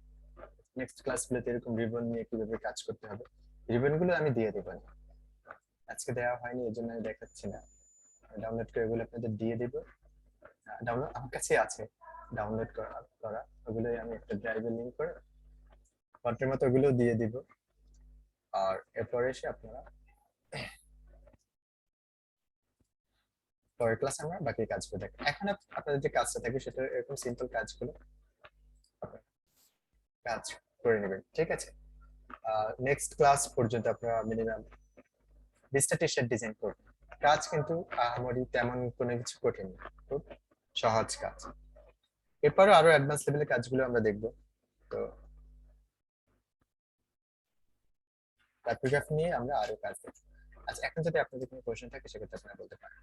নেক্সট ক্লাসগুলোতে এরকম রিবন নিয়ে কিভাবে কাজ করতে হবে, রিবন গুলো আমি দিয়ে দেবো, আজকে দেওয়া হয়নি এই জন্য আমি দেখাচ্ছি না, ডাউনলোড করে এগুলো আপনাদের দিয়ে দিব। ডাউনলোড আমার কাছে আছে, ডাউনলোড করা ওগুলোই আমি একটা ড্রাইভে লিংক করে ফন্টের মতো ওগুলো দিয়ে দিব। আর এরপরে এসে আপনারা পরের ক্লাসে আমরা বাকি কাজগুলো দেখব। এখন আপনাদের যে কাজটা থাকবে সেটা এরকম সিম্পল কাজগুলো আপনারা কাজ করে নেবেন, ঠিক আছে? নেক্সট ক্লাস পর্যন্ত আপনারা মিনিমাম 20টা টি-শার্ট ডিজাইন করবেন। কাজ কিন্তু আহামরি তেমন কোনো কিছু কঠিন না, খুব সহজ কাজ। এরপরও আরো অ্যাডভান্স লেভেলের কাজগুলো আমরা দেখব। তো টাইপোগ্রাফি নিয়ে আমরা আরো কাজ দেখব। আচ্ছা, এখন যদি আপনাদের কোনো কোশ্চেন থাকে সেক্ষেত্রে আপনারা বলতে পারেন।